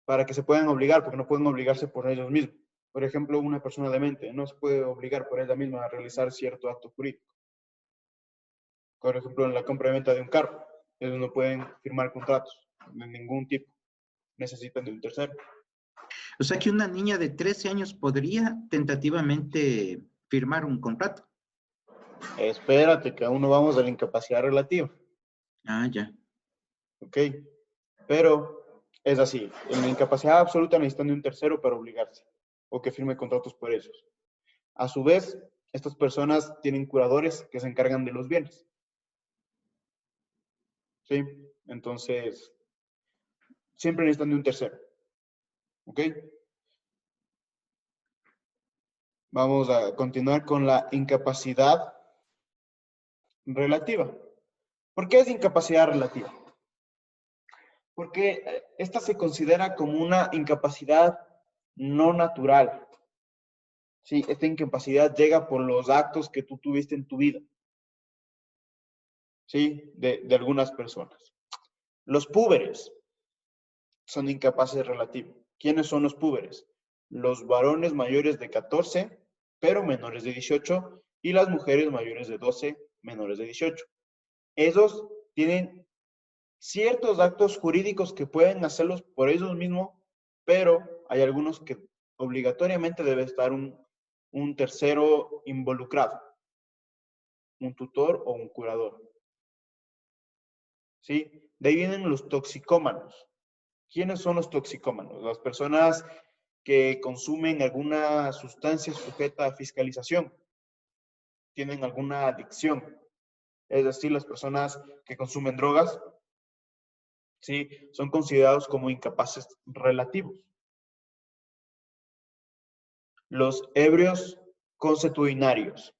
para que se puedan obligar, porque no pueden obligarse por ellos mismos. Por ejemplo, una persona demente no se puede obligar por ella misma a realizar cierto acto jurídico. Por ejemplo, en la compra y venta de un carro. Ellos no pueden firmar contratos de ningún tipo. Necesitan de un tercero. O sea que una niña de 13 años podría tentativamente firmar un contrato. Espérate, que aún no vamos a la incapacidad relativa. Ah, ya. ¿Ok? Pero es así. En la incapacidad absoluta necesitan de un tercero para obligarse o que firme contratos por ellos. A su vez, estas personas tienen curadores que se encargan de los bienes. ¿Sí? Entonces, siempre necesitan de un tercero. ¿Ok? Vamos a continuar con la incapacidad relativa. ¿Por qué es incapacidad relativa? Porque esta se considera como una incapacidad no natural. Sí, esta incapacidad llega por los actos que tú tuviste en tu vida. Sí, de algunas personas. Los púberes son incapaces relativos. ¿Quiénes son los púberes? Los varones mayores de 14, pero menores de 18, y las mujeres mayores de 12, menores de 18. Esos tienen ciertos actos jurídicos que pueden hacerlos por ellos mismos, pero hay algunos que obligatoriamente debe estar un tercero involucrado, un tutor o un curador. ¿Sí? De ahí vienen los toxicómanos. ¿Quiénes son los toxicómanos? Las personas que consumen alguna sustancia sujeta a fiscalización, tienen alguna adicción. Es decir, las personas que consumen drogas, ¿sí? Son considerados como incapaces relativos. Los ebrios consuetudinarios.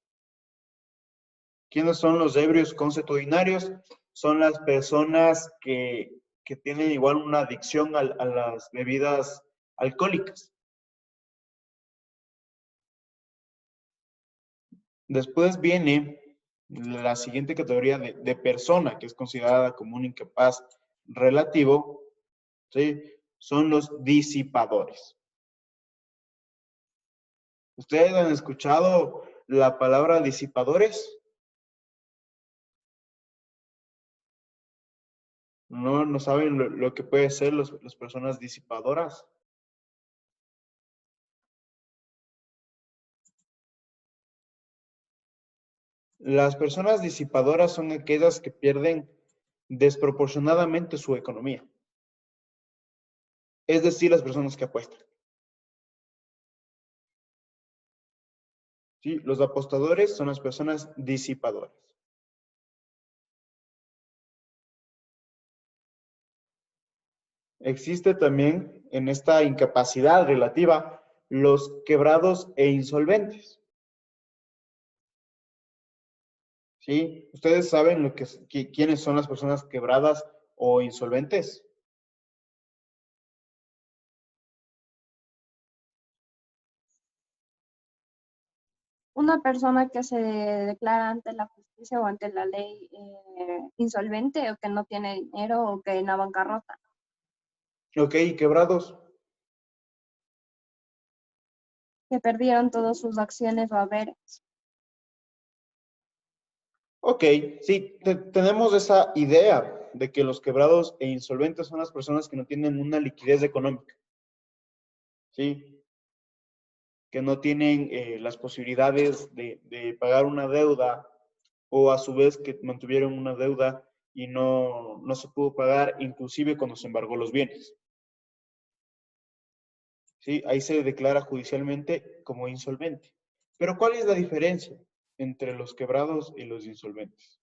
¿Quiénes son los ebrios consuetudinarios? Son las personas que tienen igual una adicción a las bebidas alcohólicas. Después viene la siguiente categoría de persona, que es considerada como un incapaz relativo, ¿sí? Son los disipadores. ¿Ustedes han escuchado la palabra disipadores? ¿No saben lo que puede ser las personas disipadoras? Las personas disipadoras son aquellas que pierden desproporcionadamente su economía. Es decir, las personas que apuestan. ¿Sí? Los apostadores son las personas disipadoras. Existe también en esta incapacidad relativa los quebrados e insolventes. ¿Sí? ¿Ustedes saben quiénes son las personas quebradas o insolventes? Una persona que se declara ante la justicia o ante la ley insolvente o que no tiene dinero o que en la bancarrota. Ok, quebrados. Que perdieron todas sus acciones o haberes. Ok, sí, tenemos esa idea de que los quebrados e insolventes son las personas que no tienen una liquidez económica. ¿Sí? Que no tienen las posibilidades de pagar una deuda o a su vez que mantuvieron una deuda y no se pudo pagar inclusive cuando se embargó los bienes. ¿Sí? Ahí se declara judicialmente como insolvente. Pero ¿cuál es la diferencia entre los quebrados y los insolventes?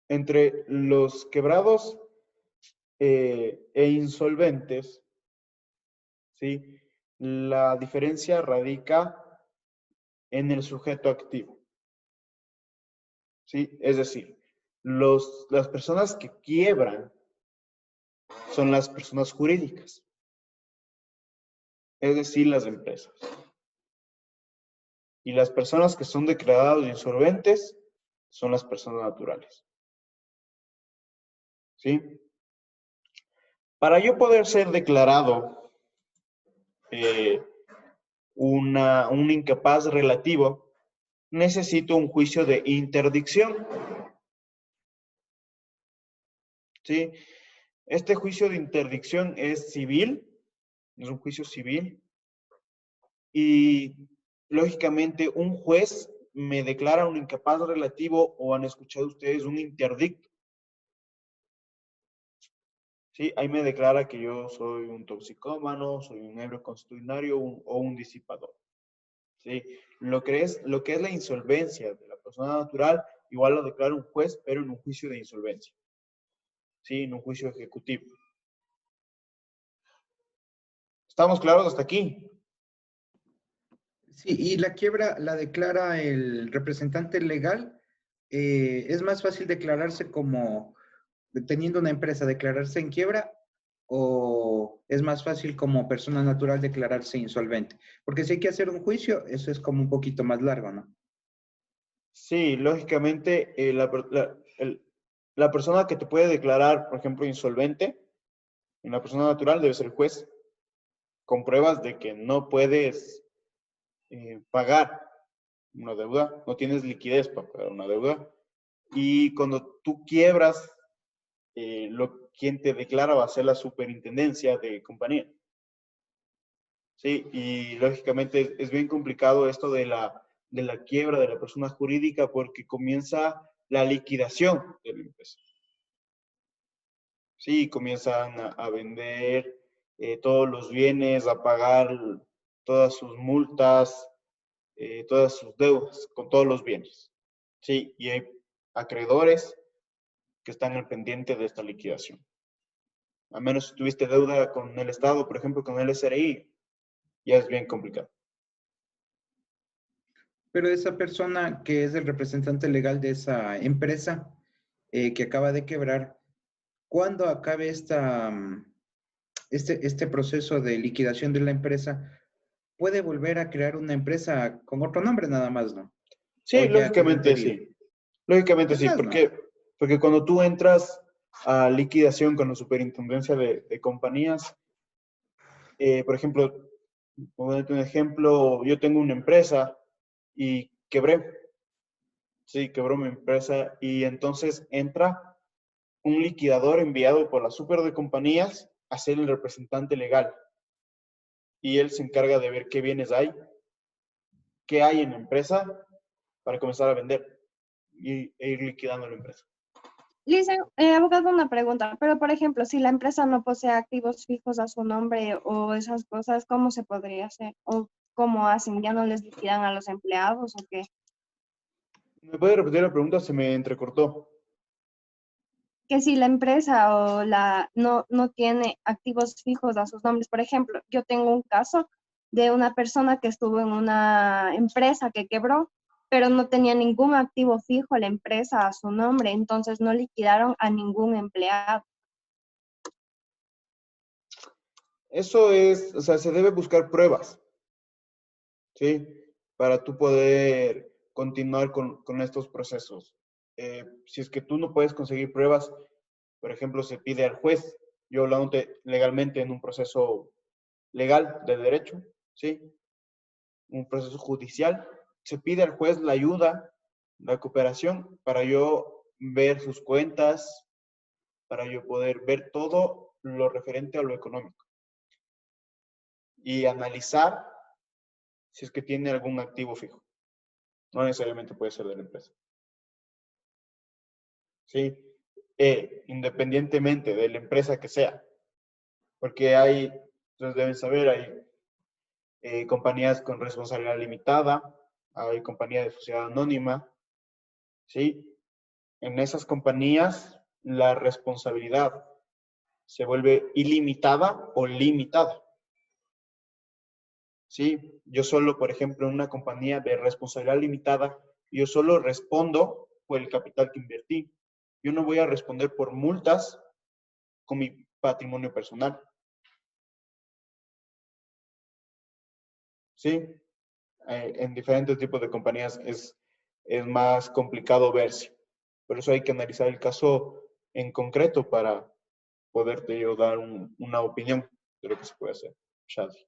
Entre los quebrados e insolventes, ¿sí? La diferencia radica en el sujeto activo. ¿Sí? Es decir, las personas que quiebran son las personas jurídicas, es decir, las empresas. Y las personas que son declaradas insolventes son las personas naturales. ¿Sí? Para yo poder ser declarado un incapaz relativo, necesito un juicio de interdicción. ¿Sí? Este juicio de interdicción es civil, es un juicio civil, y lógicamente un juez me declara un incapaz relativo o han escuchado ustedes un interdicto. ¿Sí? Ahí me declara que yo soy un toxicómano, soy un ebrio constitucionario o un disipador. ¿Sí? Lo que es la insolvencia de la persona natural, igual lo declara un juez, pero en un juicio de insolvencia. ¿Sí? En un juicio ejecutivo. ¿Estamos claros hasta aquí? Sí, y la quiebra la declara el representante legal. ¿Es más fácil declararse como, teniendo una empresa, declararse en quiebra o es más fácil como persona natural declararse insolvente? Porque si hay que hacer un juicio, eso es como un poquito más largo, ¿no? Sí, lógicamente la persona que te puede declarar, por ejemplo, insolvente, una persona natural debe ser el juez, con pruebas de que no puedes pagar una deuda, no tienes liquidez para pagar una deuda. Y cuando tú quiebras, quien te declara va a ser la superintendencia de compañía. Sí, y lógicamente es bien complicado esto de la quiebra de la persona jurídica porque comienza la liquidación de la empresa. Sí, comienzan a vender todos los bienes, a pagar todas sus multas, todas sus deudas con todos los bienes. Sí, y hay acreedores que están al pendiente de esta liquidación. A menos si tuviste deuda con el Estado, por ejemplo, con el SRI, ya es bien complicado. Pero esa persona que es el representante legal de esa empresa que acaba de quebrar, ¿cuándo acabe este proceso de liquidación de la empresa, puede volver a crear una empresa con otro nombre nada más, ¿no? Sí, lógicamente sí. Lógicamente sí, porque cuando tú entras a liquidación con la superintendencia de compañías, por ejemplo, por darte un ejemplo, yo tengo una empresa y quebré. Sí, quebró mi empresa y entonces entra un liquidador enviado por la super de compañías a ser el representante legal. Y él se encarga de ver qué bienes hay, qué hay en la empresa para comenzar a vender e ir liquidando la empresa. Lisa, abogado, una pregunta, pero por ejemplo, si la empresa no posee activos fijos a su nombre o esas cosas, ¿cómo se podría hacer? ¿O cómo hacen? ¿Ya no les liquidan a los empleados o qué? ¿Me puede repetir la pregunta? Se me entrecortó. Que si la empresa o no tiene activos fijos a sus nombres. Por ejemplo, yo tengo un caso de una persona que estuvo en una empresa que quebró, pero no tenía ningún activo fijo la empresa a su nombre, entonces no liquidaron a ningún empleado. Eso es, o sea, se debe buscar pruebas, ¿sí? Para tú poder continuar con estos procesos. Si es que tú no puedes conseguir pruebas, por ejemplo, se pide al juez, yo hablando legalmente en un proceso legal de derecho, ¿sí? Un proceso judicial, se pide al juez la ayuda, la cooperación para yo ver sus cuentas, para yo poder ver todo lo referente a lo económico y analizar si es que tiene algún activo fijo. No necesariamente puede ser de la empresa. ¿Sí? Independientemente de la empresa que sea. Porque hay, ustedes deben saber, hay compañías con responsabilidad limitada, hay compañías de sociedad anónima, ¿sí? En esas compañías la responsabilidad se vuelve ilimitada o limitada. ¿Sí? Yo solo, por ejemplo, en una compañía de responsabilidad limitada, yo solo respondo por el capital que invertí. Yo no voy a responder por multas con mi patrimonio personal. ¿Sí? En diferentes tipos de compañías es más complicado verse. Por eso hay que analizar el caso en concreto para poderte yo dar una opinión de lo que se puede hacer. Shadi.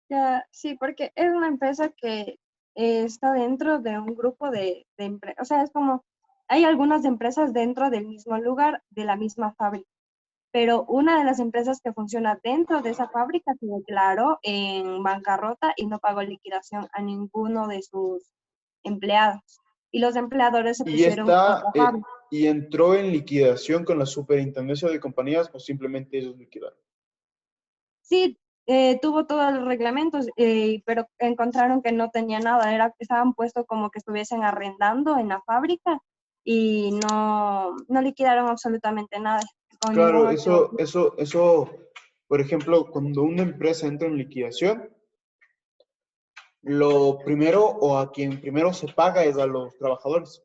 Ya, sí, porque es una empresa que está dentro de un grupo de empresas, o sea, es como, hay algunas empresas dentro del mismo lugar, de la misma fábrica, pero una de las empresas que funciona dentro de esa fábrica se declaró en bancarrota y no pagó liquidación a ninguno de sus empleados. Y los empleadores se pusieron contra fábrica. ¿Y entró en liquidación con la superintendencia de compañías o simplemente ellos liquidaron? Sí, tuvo todos los reglamentos, pero encontraron que no tenía nada, estaban puestos como que estuviesen arrendando en la fábrica y no liquidaron absolutamente nada. Claro, eso, por ejemplo, cuando una empresa entra en liquidación, lo primero o a quien primero se paga es a los trabajadores.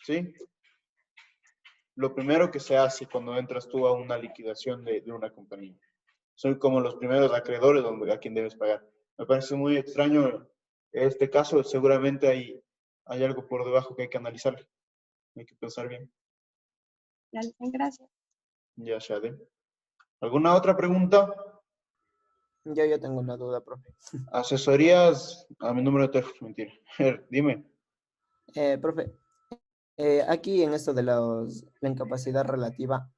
¿Sí? Lo primero que se hace cuando entras tú a una liquidación de una compañía. Son como los primeros acreedores a quien debes pagar. Me parece muy extraño este caso. Seguramente hay algo por debajo que hay que analizar. Hay que pensar bien. Gracias. Ya, Shade. ¿Alguna otra pregunta? Yo tengo una duda, profe. Asesorías a mi número de teléfono, mentira. Dime. Profe, aquí en esto de la incapacidad relativa,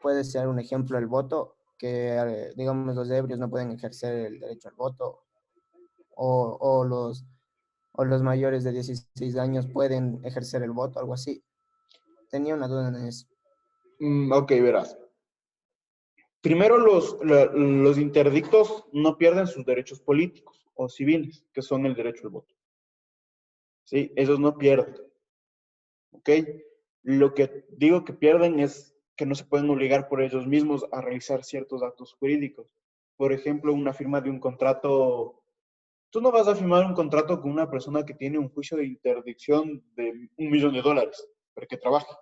puede ser un ejemplo el voto, que digamos los ebrios no pueden ejercer el derecho al voto, o los mayores de 16 años pueden ejercer el voto, algo así. Tenía una duda en eso. Ok, verás. Primero, los interdictos no pierden sus derechos políticos o civiles, que son el derecho al voto. ¿Sí? Esos no pierden. ¿Ok? Lo que digo que pierden es que no se pueden obligar por ellos mismos a realizar ciertos actos jurídicos. Por ejemplo, una firma de un contrato. Tú no vas a firmar un contrato con una persona que tiene un juicio de interdicción de $1 millón para que trabaje.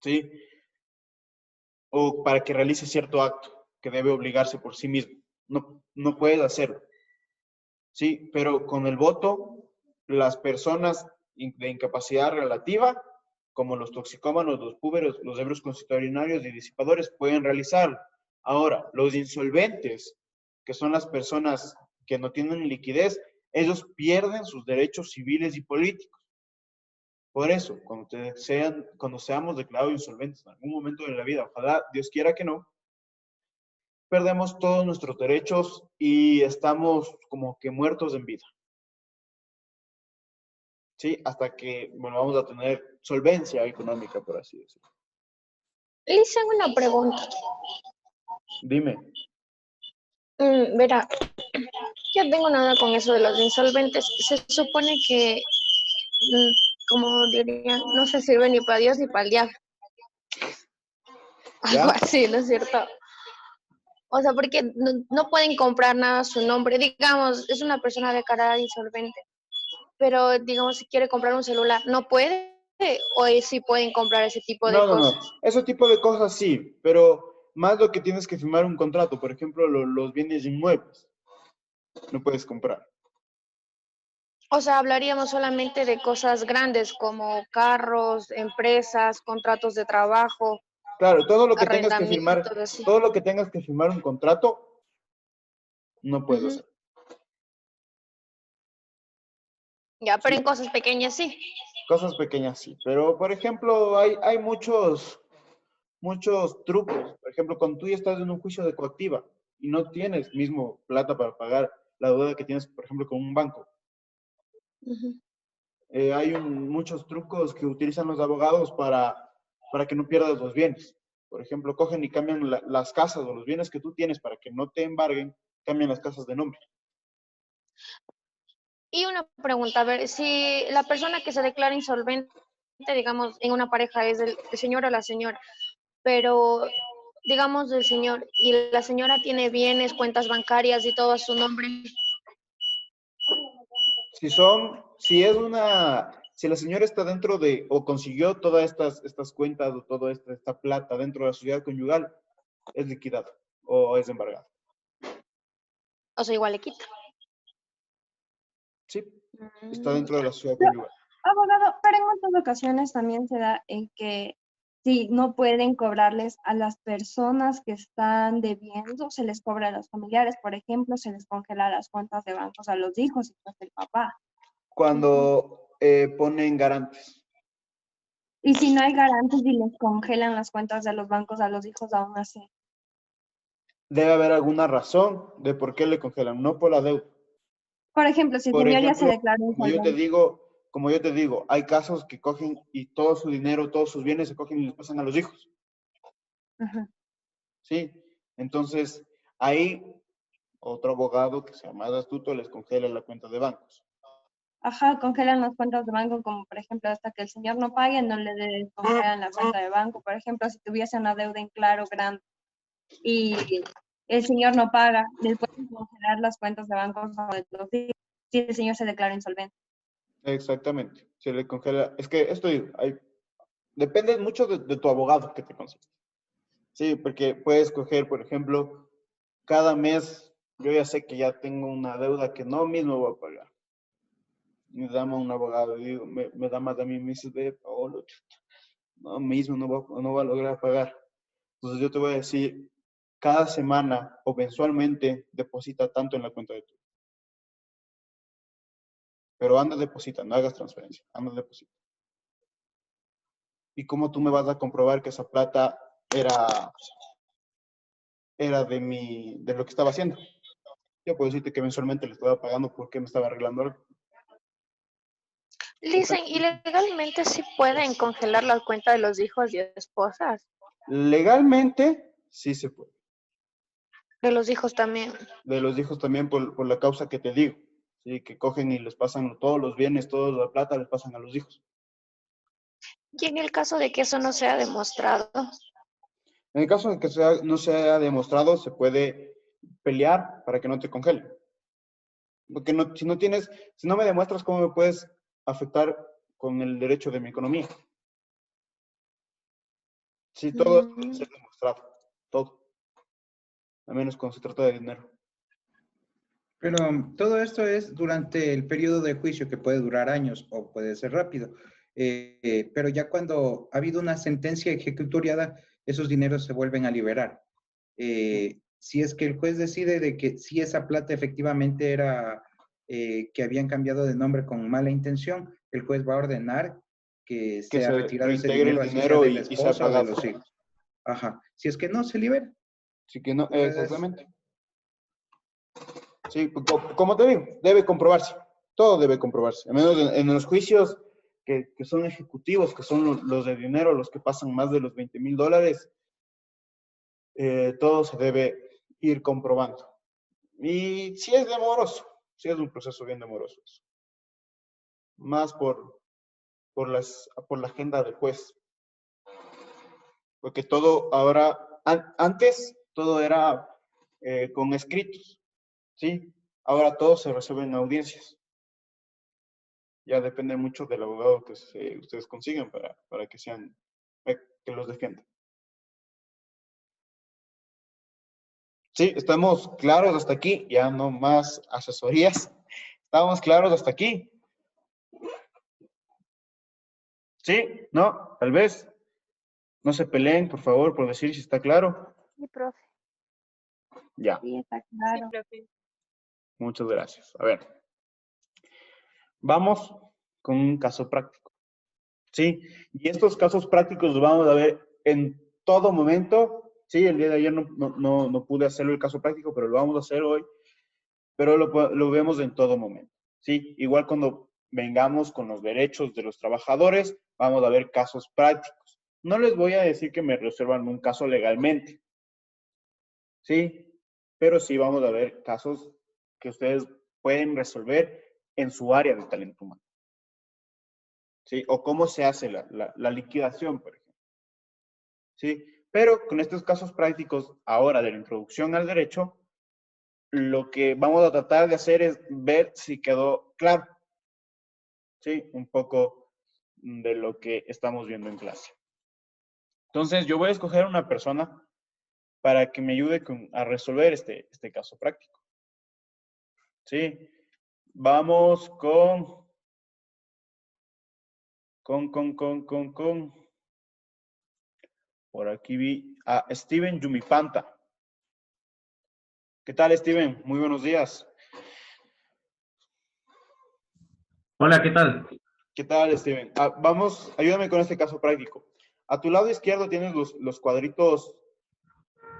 ¿sí? O para que realice cierto acto que debe obligarse por sí mismo. No puedes hacerlo, ¿sí? Pero con el voto, las personas de incapacidad relativa, como los toxicómanos, los púberos, los ebrios constitucionarios y disipadores, pueden realizarlo. Ahora, los insolventes, que son las personas que no tienen liquidez, ellos pierden sus derechos civiles y políticos. Por eso, cuando seamos declarados insolventes en algún momento de la vida, ojalá Dios quiera que no, perdemos todos nuestros derechos y estamos como que muertos en vida. ¿Sí? Hasta que volvamos a tener solvencia económica, por así decirlo. Le hice una pregunta. Dime. Verá, yo tengo nada con eso de los insolventes. Se supone que, como diría, no se sirve ni para Dios ni para el diablo. Algo así, ¿no es cierto? O sea, porque no pueden comprar nada a su nombre. Digamos, es una persona declarada insolvente, pero digamos, si quiere comprar un celular, ¿no puede? ¿O sí pueden comprar ese tipo de cosas? No. Ese tipo de cosas sí, pero más lo que tienes que firmar un contrato. Por ejemplo, los bienes inmuebles. No puedes comprar. O sea, hablaríamos solamente de cosas grandes como carros, empresas, contratos de trabajo, Claro, todo lo que tengas que firmar, arrendamientos, así. todo lo que tengas que firmar un contrato, no puedes hacer. Ya, pero en cosas pequeñas sí. Cosas pequeñas sí, pero por ejemplo, hay muchos trucos. Por ejemplo, cuando tú ya estás en un juicio de coactiva y no tienes mismo plata para pagar la deuda que tienes, por ejemplo, con un banco. Hay muchos trucos que utilizan los abogados para que no pierdas los bienes. Por ejemplo, cogen y cambian las casas o los bienes que tú tienes para que no te embarguen, cambian las casas de nombre. Y una pregunta, a ver, si la persona que se declara insolvente, digamos, en una pareja es el señor o la señora, pero digamos el señor y la señora tiene bienes, cuentas bancarias y todo a su nombre. Si la señora está dentro de, o consiguió todas estas cuentas o toda esta plata dentro de la sociedad conyugal, es liquidado o es embargado. O sea, igual le quita. Sí, está dentro de la sociedad conyugal. Abogado, pero en muchas ocasiones también se da en que si no pueden cobrarles a las personas que están debiendo, se les cobra a los familiares, por ejemplo, se les congela las cuentas de bancos a los hijos y pues el papá. Cuando ponen garantes. Y si no hay garantes y les congelan las cuentas de los bancos a los hijos aún así. Debe haber alguna razón de por qué le congelan, no por la deuda. Por ejemplo, si el señor ya se declaró insolvente. Como yo te digo, hay casos que cogen y todo su dinero, todos sus bienes se cogen y les pasan a los hijos. Sí, entonces ahí otro abogado que se llama astuto les congela la cuenta de bancos. Ajá, congelan las cuentas de banco, como por ejemplo, hasta que el señor no pague, no le descongelan la cuenta de banco. Por ejemplo, si tuviese una deuda en claro grande y el señor no paga, le pueden congelar las cuentas de banco si el señor se declara insolvente. Exactamente, se le congela. Es que depende mucho de tu abogado que te consiga. Sí, porque puedes coger, por ejemplo, cada mes, yo ya sé que ya tengo una deuda que no mismo voy a pagar. Me llama un abogado y digo, me da más a mí, me dice, Paolo, no mismo no va a lograr pagar. Entonces yo te voy a decir, cada semana o mensualmente deposita tanto en la cuenta de tu. Pero anda, deposita, no hagas transferencia, anda, deposita. ¿Y cómo tú me vas a comprobar que esa plata era de lo que estaba haciendo? Yo puedo decirte que mensualmente le estaba pagando porque me estaba arreglando algo. Dicen, ¿y legalmente sí pueden congelar la cuenta de los hijos y esposas? Legalmente, sí se puede. De los hijos también. De los hijos también por la causa que te digo. Sí, que cogen y les pasan todos los bienes, toda la plata, les pasan a los hijos. Y en el caso de que eso no sea demostrado. En el caso de que no sea demostrado, se puede pelear para que no te congelen. Porque si no me demuestras cómo me puedes afectar con el derecho de mi economía. Sí, todo esto debe ser demostrado, todo. A menos cuando se trata de dinero. Pero todo esto es durante el periodo de juicio que puede durar años o puede ser rápido. Pero ya cuando ha habido una sentencia ejecutoriada, esos dineros se vuelven a liberar. Si es que el juez decide de que si esa plata efectivamente era que habían cambiado de nombre con mala intención, el juez va a ordenar que sea se retirado ese reintegre el dinero, así sea dinero de la y sea esposa o de pagado. los hijos. Ajá. Si es que no, se libera. Sí que no, Entonces, exactamente. Sí, como te digo, debe comprobarse. Todo debe comprobarse. Al menos en los juicios que son ejecutivos, que son los de dinero, los que pasan más de los $20,000, todo se debe ir comprobando. Y sí es demoroso, sí es un proceso bien demoroso eso. Más por la agenda del juez. Porque todo ahora, antes todo era con escritos, ¿sí? Ahora todo se resuelve en audiencias. Ya depende mucho del abogado que ustedes consigan para que que los defiendan. Sí, estamos claros hasta aquí, ya no más asesorías. ¿Estamos claros hasta aquí? ¿Sí? ¿No? Tal vez. No se peleen, por favor, por decir si está claro. Sí, profe. Ya. Sí, está claro. Muchas gracias. A ver. Vamos con un caso práctico. ¿Sí? Y estos casos prácticos los vamos a ver en todo momento. Sí, el día de ayer no pude hacerlo el caso práctico, pero lo vamos a hacer hoy. Pero lo vemos en todo momento. ¿Sí? Igual cuando vengamos con los derechos de los trabajadores, vamos a ver casos prácticos. No les voy a decir que me resuelvan un caso legalmente. ¿Sí? Pero sí vamos a ver casos que ustedes pueden resolver en su área de talento humano. ¿Sí? O cómo se hace la liquidación, por ejemplo. ¿Sí? Pero con estos casos prácticos ahora de la introducción al derecho, lo que vamos a tratar de hacer es ver si quedó claro. ¿Sí? Un poco de lo que estamos viendo en clase. Entonces, yo voy a escoger una persona para que me ayude a resolver este caso práctico. ¿Sí? Vamos con por aquí vi a Steven Yumipanta. ¿Qué tal, Steven? Muy buenos días. Hola, ¿qué tal? ¿Qué tal, Steven? Vamos, ayúdame con este caso práctico. A tu lado izquierdo tienes los cuadritos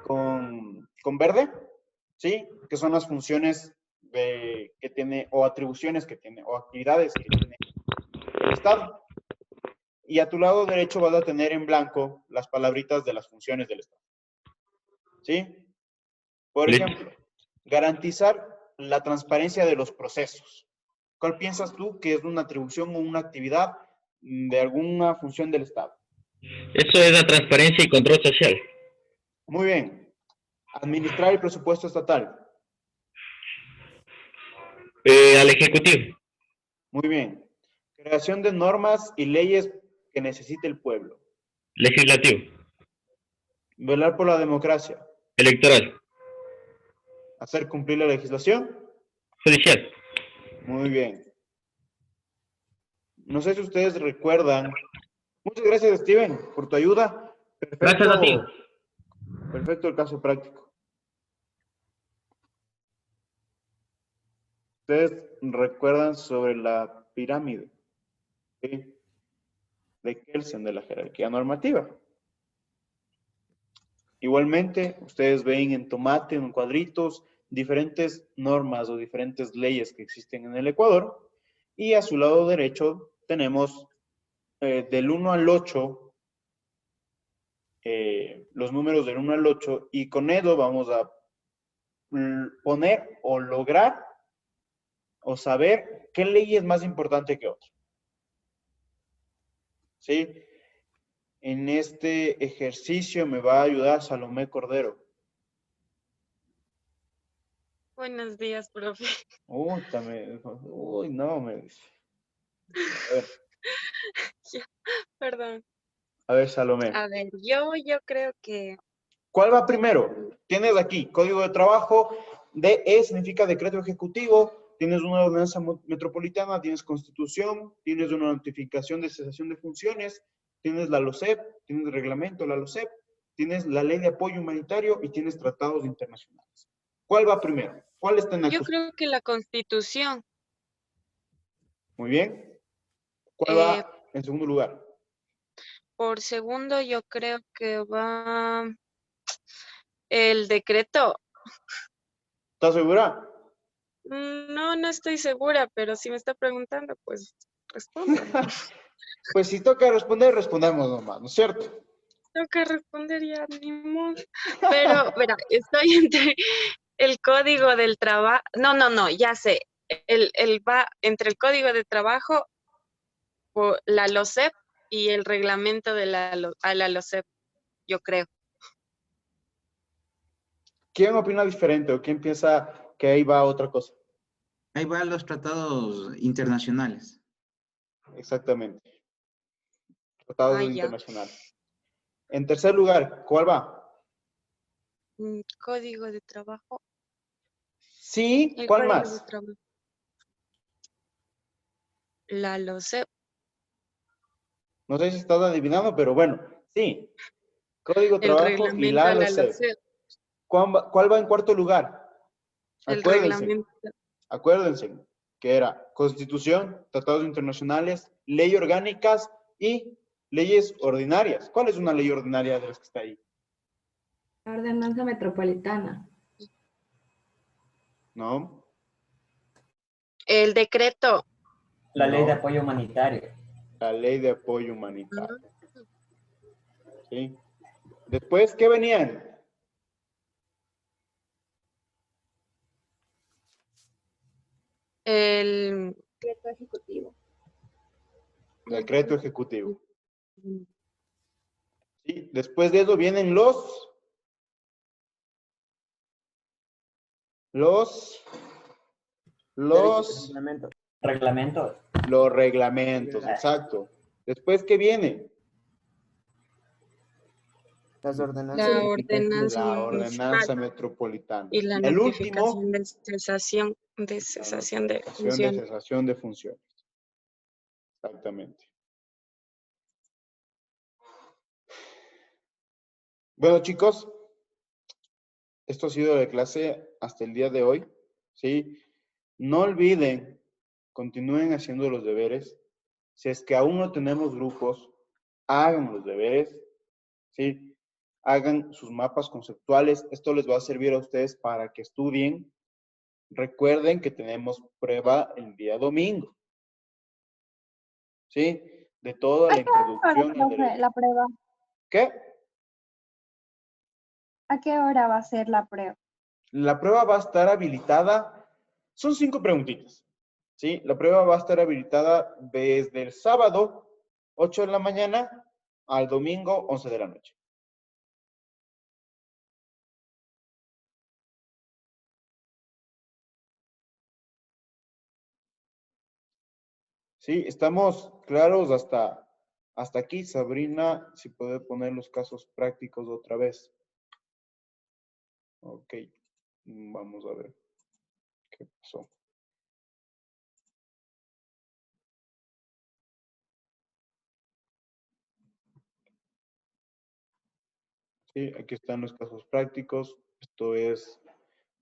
con verde, ¿sí? Que son las funciones que tiene, o atribuciones que tiene, o actividades que tiene el Estado. Y a tu lado derecho vas a tener en blanco las palabritas de las funciones del Estado. ¿Sí? Por ejemplo, garantizar la transparencia de los procesos. ¿Cuál piensas tú que es una atribución o una actividad de alguna función del Estado? Eso es la transparencia y control social. Muy bien. Administrar el presupuesto estatal. Al Ejecutivo. Muy bien. Creación de normas y leyes que necesite el pueblo. Legislativo. Velar por la democracia. Electoral. Hacer cumplir la legislación. Judicial. Muy bien. No sé si ustedes recuerdan. Muchas gracias, Steven, por tu ayuda. Perfecto. Gracias a ti. Perfecto el caso práctico. Ustedes recuerdan sobre la pirámide, ¿sí? De Kelsen, de la jerarquía normativa. Igualmente, ustedes ven en tomate, en cuadritos, diferentes normas o diferentes leyes que existen en el Ecuador. Y a su lado derecho tenemos del 1 al 8, los números del 1 al 8, y con eso vamos a poner o lograr o saber qué ley es más importante que otra. ¿Sí? En este ejercicio me va a ayudar Salomé Cordero. Buenos días, profe. Uy, no, me dice. A ver. Ya, perdón. A ver, Salomé. A ver, yo creo que... ¿Cuál va primero? Tienes aquí Código de Trabajo, DE significa decreto ejecutivo, tienes una ordenanza metropolitana, tienes constitución, tienes una notificación de cesación de funciones, tienes la LOCEP, tienes el reglamento, la LOCEP, tienes la ley de apoyo humanitario y tienes tratados internacionales. ¿Cuál va primero? ¿Cuál está en la Yo Constitución? creo que la Constitución. Muy bien. ¿Cuál va en segundo lugar? Por segundo, yo creo que va el decreto. ¿Estás segura? No, no estoy segura, pero si me está preguntando, pues responde. Pues si toca responder, respondemos nomás, ¿no es cierto? Tengo que responder ya, ni modo. Pero, verá, estoy entre el código del trabajo. No, ya sé. Va entre el código de trabajo, la LOCEP y el reglamento de la LOCEP, yo creo. ¿Quién opina diferente o quién piensa que ahí va otra cosa? Ahí van los tratados internacionales. Exactamente. Tratados Ya. internacionales. En tercer lugar, ¿cuál va? Código de trabajo. Sí, El ¿cuál código más? de trabajo. La LOCEP. No sé si estás adivinando, pero bueno, sí. Código de El Trabajo y reglamento la de la LOCEP. LOCEP. ¿Cuál va en cuarto lugar? El Acuérdense, reglamento. acuérdense que era Constitución, tratados internacionales, leyes orgánicas y leyes ordinarias. ¿Cuál es una ley ordinaria de las que está ahí? La ordenanza metropolitana. ¿No? El decreto. La ley de No. apoyo humanitario. La ley de apoyo humanitario. ¿Sí? Después, ¿qué venían? El Decreto ejecutivo. Decreto ejecutivo. ¿Sí? Después de eso vienen los Reglamentos. Los reglamentos, exacto. Después, ¿qué viene? Las ordenanzas. La ordenanza La municipal ordenanza metropolitana. y la Y el último, notificación de cesación de funciones. cesación de funciones. Exactamente. Bueno, chicos, esto ha sido la clase hasta el día de hoy. ¿Sí? No olviden, continúen haciendo los deberes. Si es que aún no tenemos grupos, hagan los deberes. ¿Sí? Hagan sus mapas conceptuales. Esto les va a servir a ustedes para que estudien. Recuerden que tenemos prueba el día domingo. ¿Sí? De toda la introducción al derecho. La prueba. ¿Qué? ¿A qué hora va a ser la prueba? La prueba va a estar habilitada. Son 5 preguntitas. ¿Sí? La prueba va a estar habilitada desde el sábado, 8 de la mañana, al domingo, 11 de la noche. Sí, estamos claros hasta aquí. Sabrina, si puede poner los casos prácticos otra vez. Ok, vamos a ver qué pasó. Sí, aquí están los casos prácticos. Esto es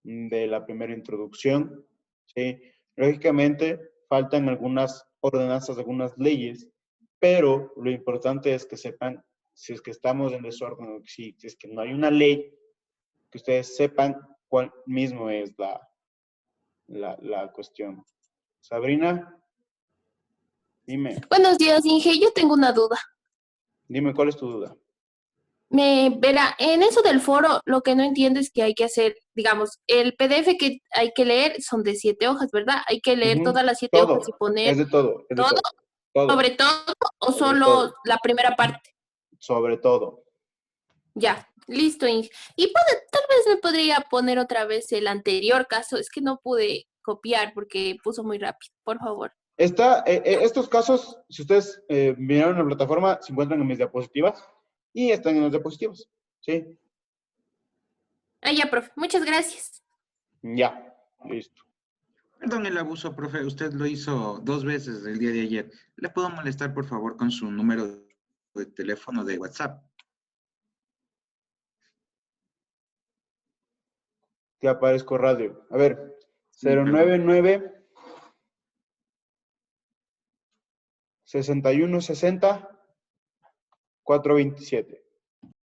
de la primera introducción. ¿Sí? Lógicamente, faltan algunas ordenanzas, algunas leyes, pero lo importante es que sepan si es que estamos en desorden o si es que no hay una ley, que ustedes sepan cuál mismo es la cuestión. Sabrina, dime. Buenos días, Inge. Yo tengo una duda. Dime, ¿cuál es tu duda? Verá, en eso del foro, lo que no entiendo es que hay que hacer, digamos, el PDF que hay que leer son de 7 hojas, ¿verdad? Hay que leer todas las 7 hojas y poner Es de todo. Es de todo, todo. sobre todo o Sobre solo todo. la primera parte. Sobre todo. Ya, listo, Inge. Y tal vez me podría poner otra vez el anterior caso. Es que no pude copiar porque puso muy rápido. Por favor. Estos casos, si ustedes miraron la plataforma, se encuentran en mis diapositivas y están en las diapositivas. ¿Sí? Ah, ya, profe. Muchas gracias. Ya, listo. Perdón el abuso, profe. Usted lo hizo 2 veces el día de ayer. ¿Le puedo molestar, por favor, con su número de teléfono de WhatsApp? Te aparezco radio. A ver, Sí, perdón. 099 6160 427.